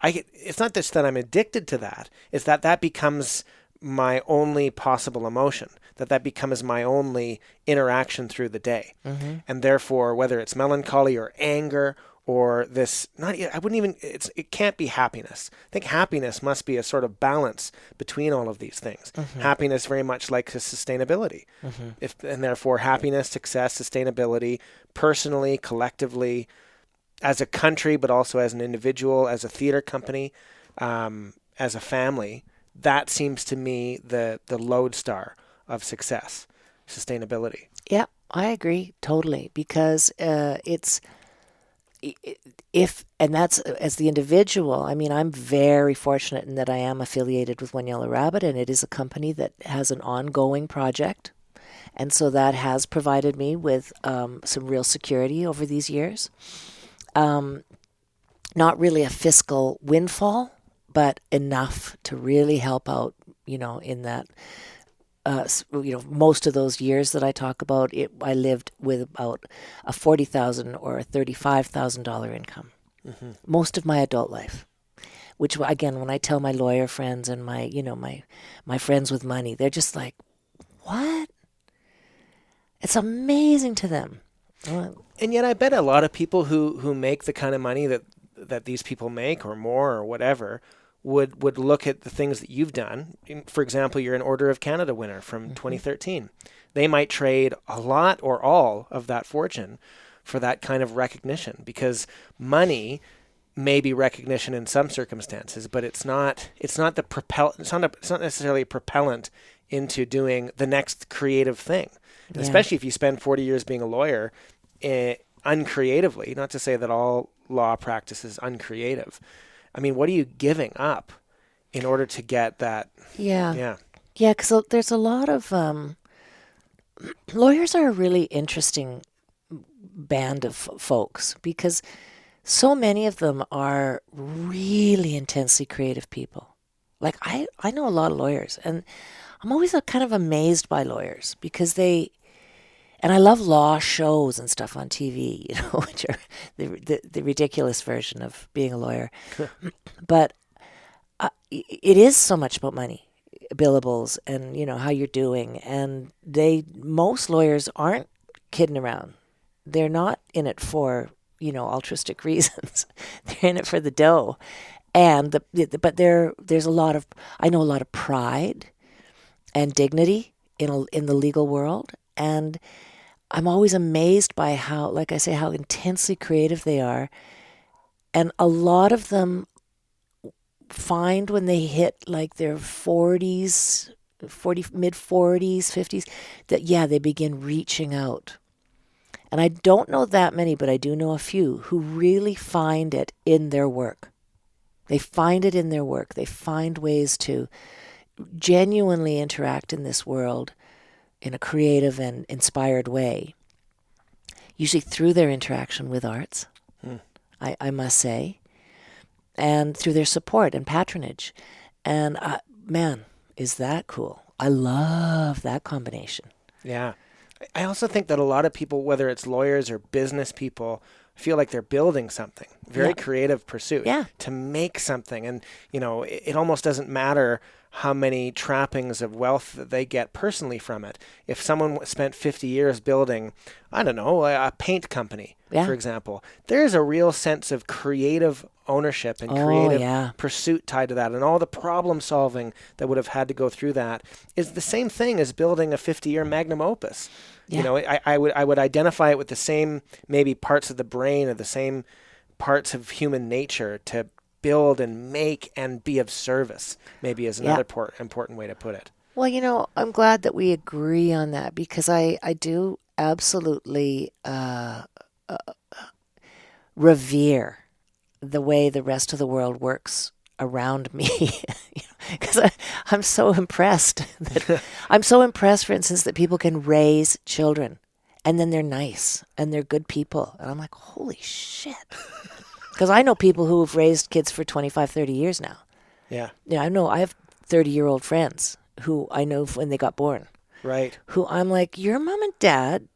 it's not just that I'm addicted to that, it's that becomes my only possible emotion, that becomes my only interaction through the day. Mm-hmm. And therefore, whether it's melancholy or anger or it can't be happiness. I think happiness must be a sort of balance between all of these things. Mm-hmm. Happiness very much like sustainability. Mm-hmm. And therefore happiness, success, sustainability, personally, collectively, as a country, but also as an individual, as a theater company, as a family, that seems to me the lodestar of success, sustainability. Yeah, I agree totally, because that's as the individual. I mean, I'm very fortunate in that I am affiliated with One Yellow Rabbit, and it is a company that has an ongoing project, and so that has provided me with some real security over these years. Not really a fiscal windfall, but enough to really help out, in that, most of those years that I talk about, I lived with about a $40,000 or a $35,000 income. Most of my adult life. Which, again, when I tell my lawyer friends and my friends with money, they're just like, what? It's amazing to them. And yet I bet a lot of people who make the kind of money that these people make or more or whatever would look at the things that you've done. For example, you're an Order of Canada winner from 2013. They might trade a lot or all of that fortune for that kind of recognition, because money may be recognition in some circumstances, but it's not necessarily a propellant into doing the next creative thing. And especially if you spend 40 years being a lawyer uncreatively, not to say that all law practice is uncreative. I mean, what are you giving up in order to get that? Yeah, because there's a lot of lawyers are a really interesting band of folks, because so many of them are really intensely creative people. Like I know a lot of lawyers, and I'm always kind of amazed by lawyers, because and I love law shows and stuff on TV, which are the ridiculous version of being a lawyer. But it is so much about money, billables, and how you're doing. And most lawyers aren't kidding around. They're not in it for altruistic reasons. They're in it for the dough. And but there's I know a lot of pride and dignity in the legal world, and I'm always amazed by how, like I say, how intensely creative they are. And a lot of them find when they hit like their 40s, mid 40s, 50s, that they begin reaching out. And I don't know that many, but I do know a few who really find it in their work. They find it in their work. They find ways to genuinely interact in this world in a creative and inspired way, usually through their interaction with arts, I must say, and through their support and patronage. And man, is that cool. I love that combination. Yeah. I also think that a lot of people, whether it's lawyers or business people, feel like they're building something. Very creative pursuit to make something. And, it almost doesn't matter how many trappings of wealth that they get personally from it. If someone spent 50 years building, I don't know, a paint company, for example, there's a real sense of creative ownership and creative pursuit tied to that. And all the problem solving that would have had to go through that is the same thing as building a 50-year magnum opus. I would identify it with the same maybe parts of the brain or the same parts of human nature to build and make and be of service, maybe is another important way to put it. Well, I'm glad that we agree on that, because I do absolutely revere the way the rest of the world works around me. Because I'm so impressed. I'm so impressed, for instance, that people can raise children and then they're nice and they're good people. And I'm like, holy shit. Because I know people who have raised kids for 25, 30 years now. Yeah. Yeah, I have 30-year-old friends who I know when they got born. Right. Who I'm like, your mom and dad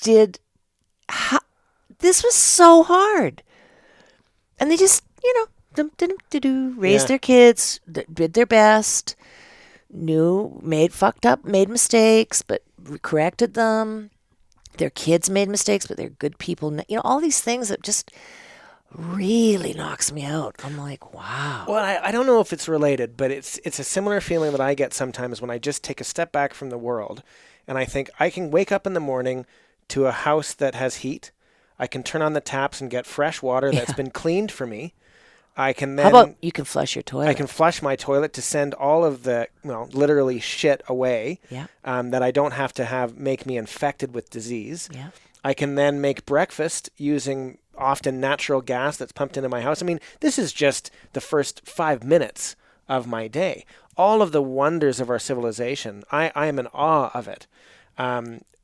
this was so hard. And they just, raised their kids, did their best, made mistakes, but corrected them. Their kids made mistakes, but they're good people. All these things that just really knocks me out. I'm like, wow. Well, I don't know if it's related, but it's a similar feeling that I get sometimes when I just take a step back from the world and I think I can wake up in the morning to a house that has heat. I can turn on the taps and get fresh water that's been cleaned for me. I can then... How about you can flush your toilet? I can flush my toilet to send all of the, literally shit away that I don't have to make me infected with disease. Yeah. I can then make breakfast using often natural gas that's pumped into my house. I mean, this is just the first 5 minutes of my day. All of the wonders of our civilization, I am in awe of it.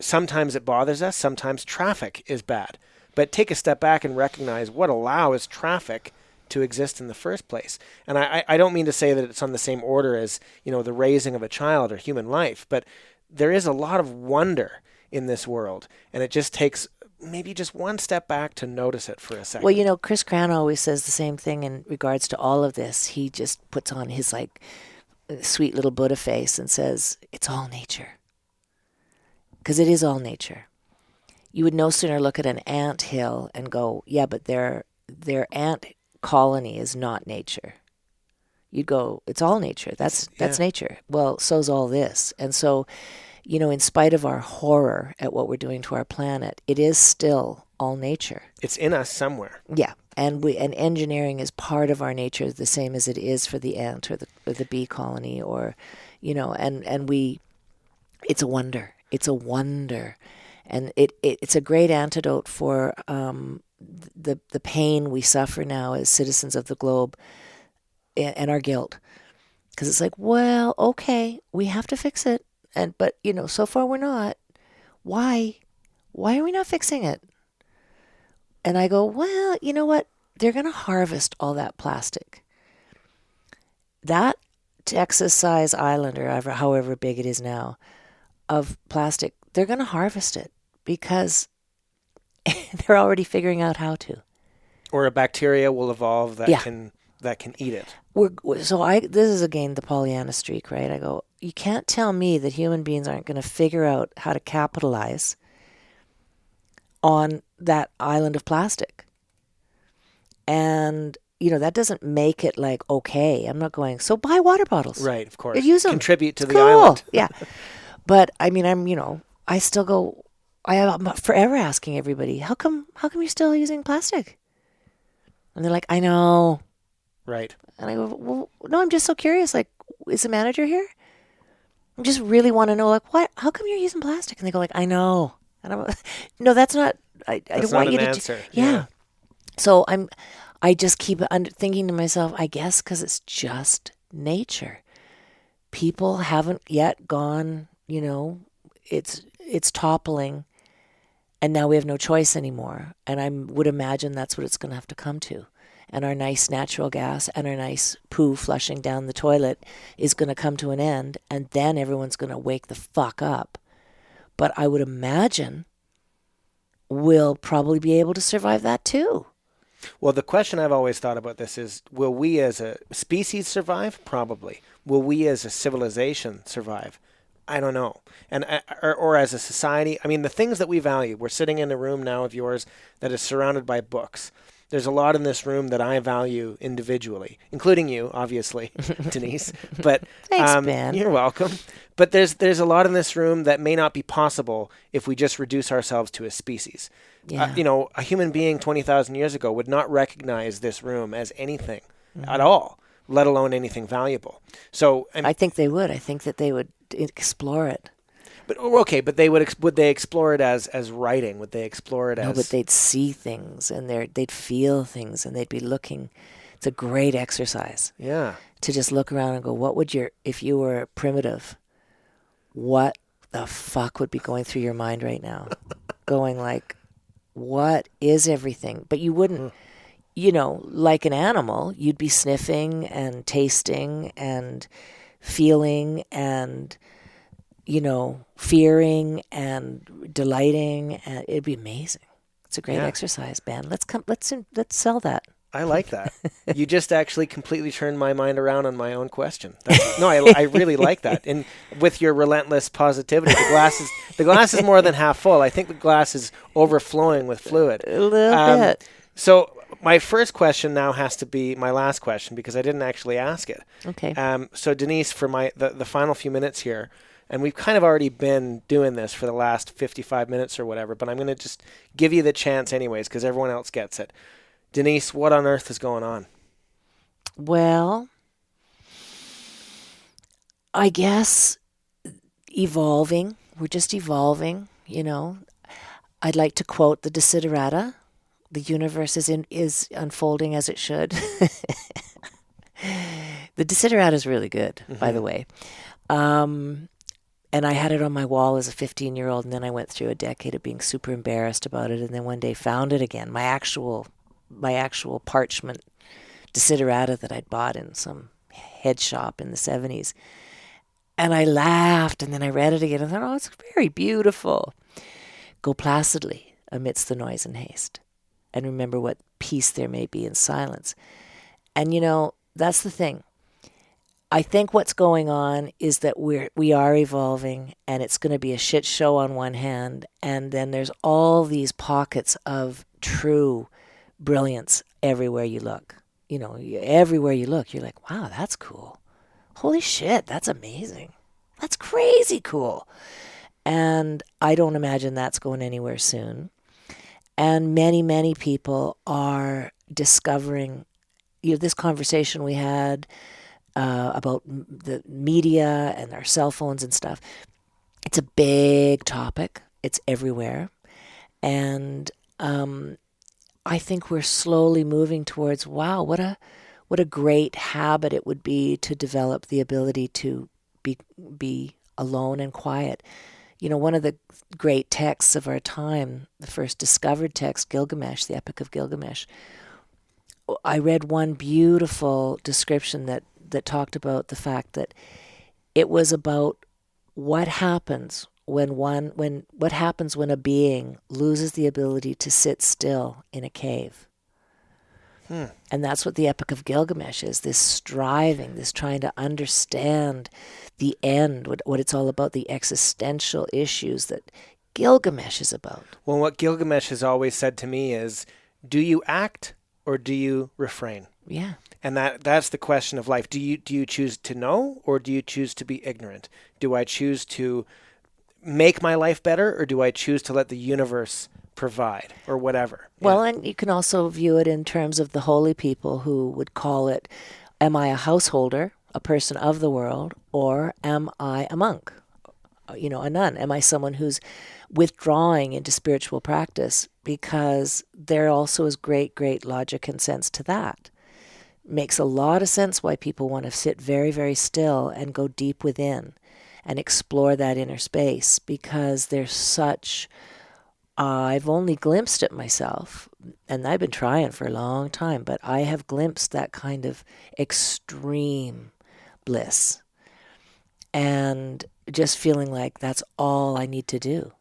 Sometimes it bothers us. Sometimes traffic is bad. But take a step back and recognize what allows traffic to exist in the first place. And I don't mean to say that it's on the same order as, the raising of a child or human life, but there is a lot of wonder in this world, and it just takes maybe just one step back to notice it for a second. Well, Chris Cran always says the same thing in regards to all of this. He just puts on his sweet little Buddha face and says, it's all nature. Because it is all nature. You would no sooner look at an ant hill and go, yeah, but their ant colony is not nature. You'd go, it's all nature. That's nature. Well, so's all this. And so, in spite of our horror at what we're doing to our planet, it is still all nature. It's in us somewhere. Yeah. And engineering is part of our nature, the same as it is for the ant or the bee colony, or, it's a wonder. It's a wonder. And it's a great antidote for the pain we suffer now as citizens of the globe and our guilt. Because it's like, well, okay, we have to fix it. But so far we're not. Why? Why are we not fixing it? And I go, well, you know what? They're going to harvest all that plastic. That Texas-size island, or however big it is now, of plastic, they're going to harvest it because they're already figuring out how to. Or a bacteria will evolve that can eat it. This is again the Pollyanna streak, right? I go, you can't tell me that human beings aren't going to figure out how to capitalize on that island of plastic. And, that doesn't make it okay. I'm not going, so buy water bottles. Right, of course. Use them. Contribute to the cool. island. Yeah. But, I still go, I'm forever asking everybody, how come you're still using plastic? And they're like, I know. Right. And I go, well, no, I'm just so curious. Is the manager here? I just really want to know, what? How come you're using plastic? And they go, I know. And I'm like, no, that's not. I don't want you to. Answer. Yeah. So I just keep thinking to myself, I guess because it's just nature. People haven't yet gone. It's toppling, and now we have no choice anymore. And I would imagine that's what it's going to have to come to. And our nice natural gas and our nice poo flushing down the toilet is going to come to an end, and then everyone's going to wake the fuck up. But I would imagine we'll probably be able to survive that too. Well, the question I've always thought about this is, will we as a species survive? Probably. Will we as a civilization survive? I don't know. And or as a society, the things that we value, we're sitting in a room now of yours that is surrounded by books. There's a lot in this room that I value individually, including you, obviously, Denise. But thanks, Ben. You're welcome. But there's a lot in this room that may not be possible if we just reduce ourselves to a species. Yeah. A human being 20,000 years ago would not recognize this room as anything at all, let alone anything valuable. So I think they would. I think that they would explore it. But okay, but would they explore it as writing? Would they explore it as? No, but they'd see things and they'd feel things and they'd be looking. It's a great exercise. Yeah. To just look around and go, what would if you were primitive, what the fuck would be going through your mind right now? Going what is everything? But you wouldn't, like an animal, you'd be sniffing and tasting and feeling and fearing and delighting, and it'd be amazing. It's a great exercise, Ben. Let's sell that. I like that. You just actually completely turned my mind around on my own question. I really like that. And with your relentless positivity, the glass is more than half full. I think the glass is overflowing with fluid. A little bit. So my first question now has to be my last question because I didn't actually ask it. Okay. So Denise, for the final few minutes here, and we've kind of already been doing this for the last 55 minutes or whatever, but I'm going to just give you the chance anyways because everyone else gets it. Denise, what on earth is going on? Well, I guess evolving. We're just evolving, I'd like to quote the Desiderata. The universe is unfolding as it should. The Desiderata is really good, by the way. And I had it on my wall as a 15-year-old, and then I went through a decade of being super embarrassed about it, and then one day found it again, my actual parchment desiderata that I'd bought in some head shop in the 70s. And I laughed, and then I read it again and thought, oh, it's very beautiful. Go placidly amidst the noise and haste, and remember what peace there may be in silence. And, that's the thing. I think what's going on is that we are evolving, and it's going to be a shit show on one hand, and then there's all these pockets of true brilliance everywhere you look. Everywhere you look, you're like, wow, that's cool. Holy shit, that's amazing. That's crazy cool. And I don't imagine that's going anywhere soon. And many, many people are discovering, this conversation we had about the media and our cell phones and stuff. It's a big topic. It's everywhere. And I think we're slowly moving towards, wow, what a great habit it would be to develop the ability to be alone and quiet. One of the great texts of our time, the first discovered text, Gilgamesh, the Epic of Gilgamesh, I read one beautiful description that talked about the fact that it was about what happens when a being loses the ability to sit still in a cave. And that's what the Epic of Gilgamesh is, this striving, this trying to understand the end, what it's all about, the existential issues that Gilgamesh is about. Well, what Gilgamesh has always said to me is, do you act or do you refrain? Yeah. And that's the question of life. Do you choose to know, or do you choose to be ignorant? Do I choose to make my life better, or do I choose to let the universe provide, or whatever? Well, and you can also view it in terms of the holy people who would call it, am I a householder, a person of the world, or am I a monk, a nun? Am I someone who's withdrawing into spiritual practice? Because there also is great, great logic and sense to that. Makes a lot of sense why people want to sit very, very still and go deep within and explore that inner space, because there's such... I've only glimpsed it myself, and I've been trying for a long time, but I have glimpsed that kind of extreme bliss, and just feeling like that's all I need to do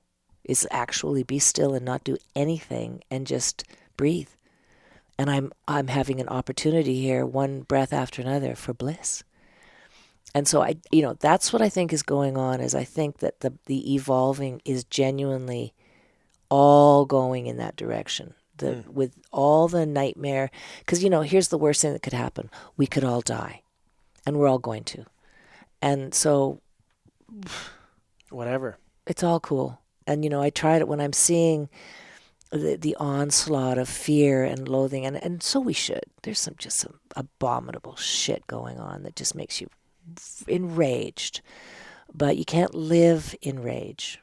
is actually be still and not do anything and just breathe. And I'm having an opportunity here, one breath after another, for bliss. And so that's what I think is going on, is I think that the evolving is genuinely all going in that direction. With all the nightmare, because here's the worst thing that could happen: we could all die, and we're all going to. And so, whatever, it's all cool. And I tried it when I'm seeing the onslaught of fear and loathing, and so we should. There's some abominable shit going on that just makes you enraged, but you can't live in rage.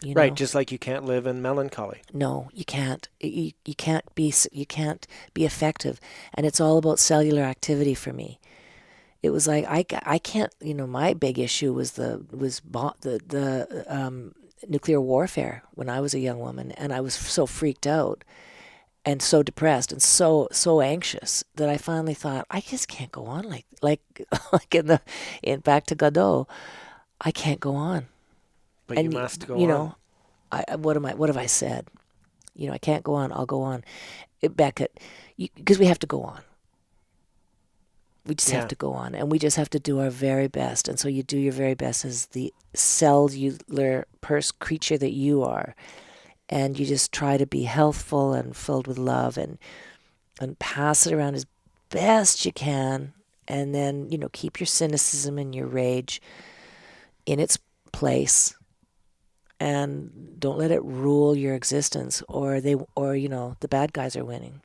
Right, just like you can't live in melancholy. No, you can't. You can't be effective, and it's all about cellular activity for me. It was like I can't. My big issue was the nuclear warfare when I was a young woman, and I was so freaked out and so depressed and so anxious that I finally thought, I just can't go on like in back to Godot. I can't go on. But you must go on. What have I said? I can't go on. I'll go on. Beckett, because we have to go on. We just have to go on, and we just have to do our very best. And so you do your very best as the cellular creature that you are, and you just try to be healthful and filled with love, and pass it around as best you can, and then keep your cynicism and your rage in its place, and don't let it rule your existence, or the bad guys are winning.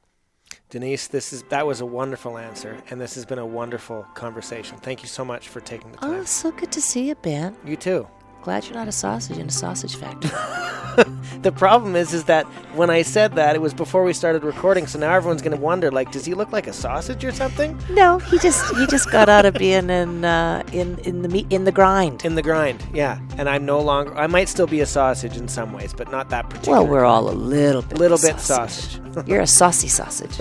Denise, that was a wonderful answer, and this has been a wonderful conversation. Thank you so much for taking the time. Oh, so good to see you, Ben. You too. Glad you're not a sausage in a sausage factory. The problem is that when I said that, it was before we started recording, so now everyone's going to wonder, like, does he look like a sausage or something? No, he just got out of being in the grind. In the grind, yeah. And I'm no longer. I might still be a sausage in some ways, but not that particular. Well, we're all a little bit sausage. You're a saucy sausage.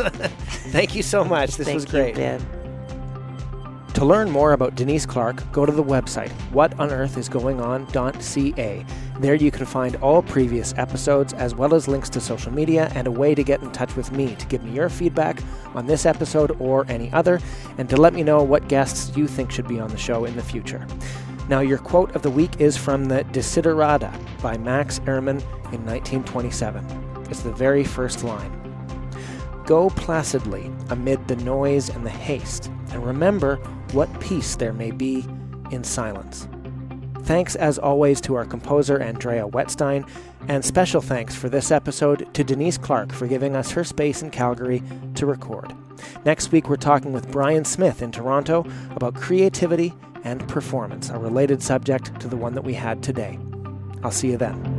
Thank you so much. This was great. Thank you, Ben. To learn more about Denise Clarke, go to the website whatonearthisgoingon.ca. There you can find all previous episodes, as well as links to social media and a way to get in touch with me to give me your feedback on this episode or any other, and to let me know what guests you think should be on the show in the future. Now, your quote of the week is from the Desiderata by Max Ehrmann in 1927. It's the very first line. Go placidly amid the noise and the haste, and remember what peace there may be in silence. Thanks as always to our composer Andrea Wetstein, and special thanks for this episode to Denise Clarke for giving us her space in Calgary to record. Next week we're talking with Brian Smith in Toronto about creativity and performance, a related subject to the one that we had today. I'll see you then.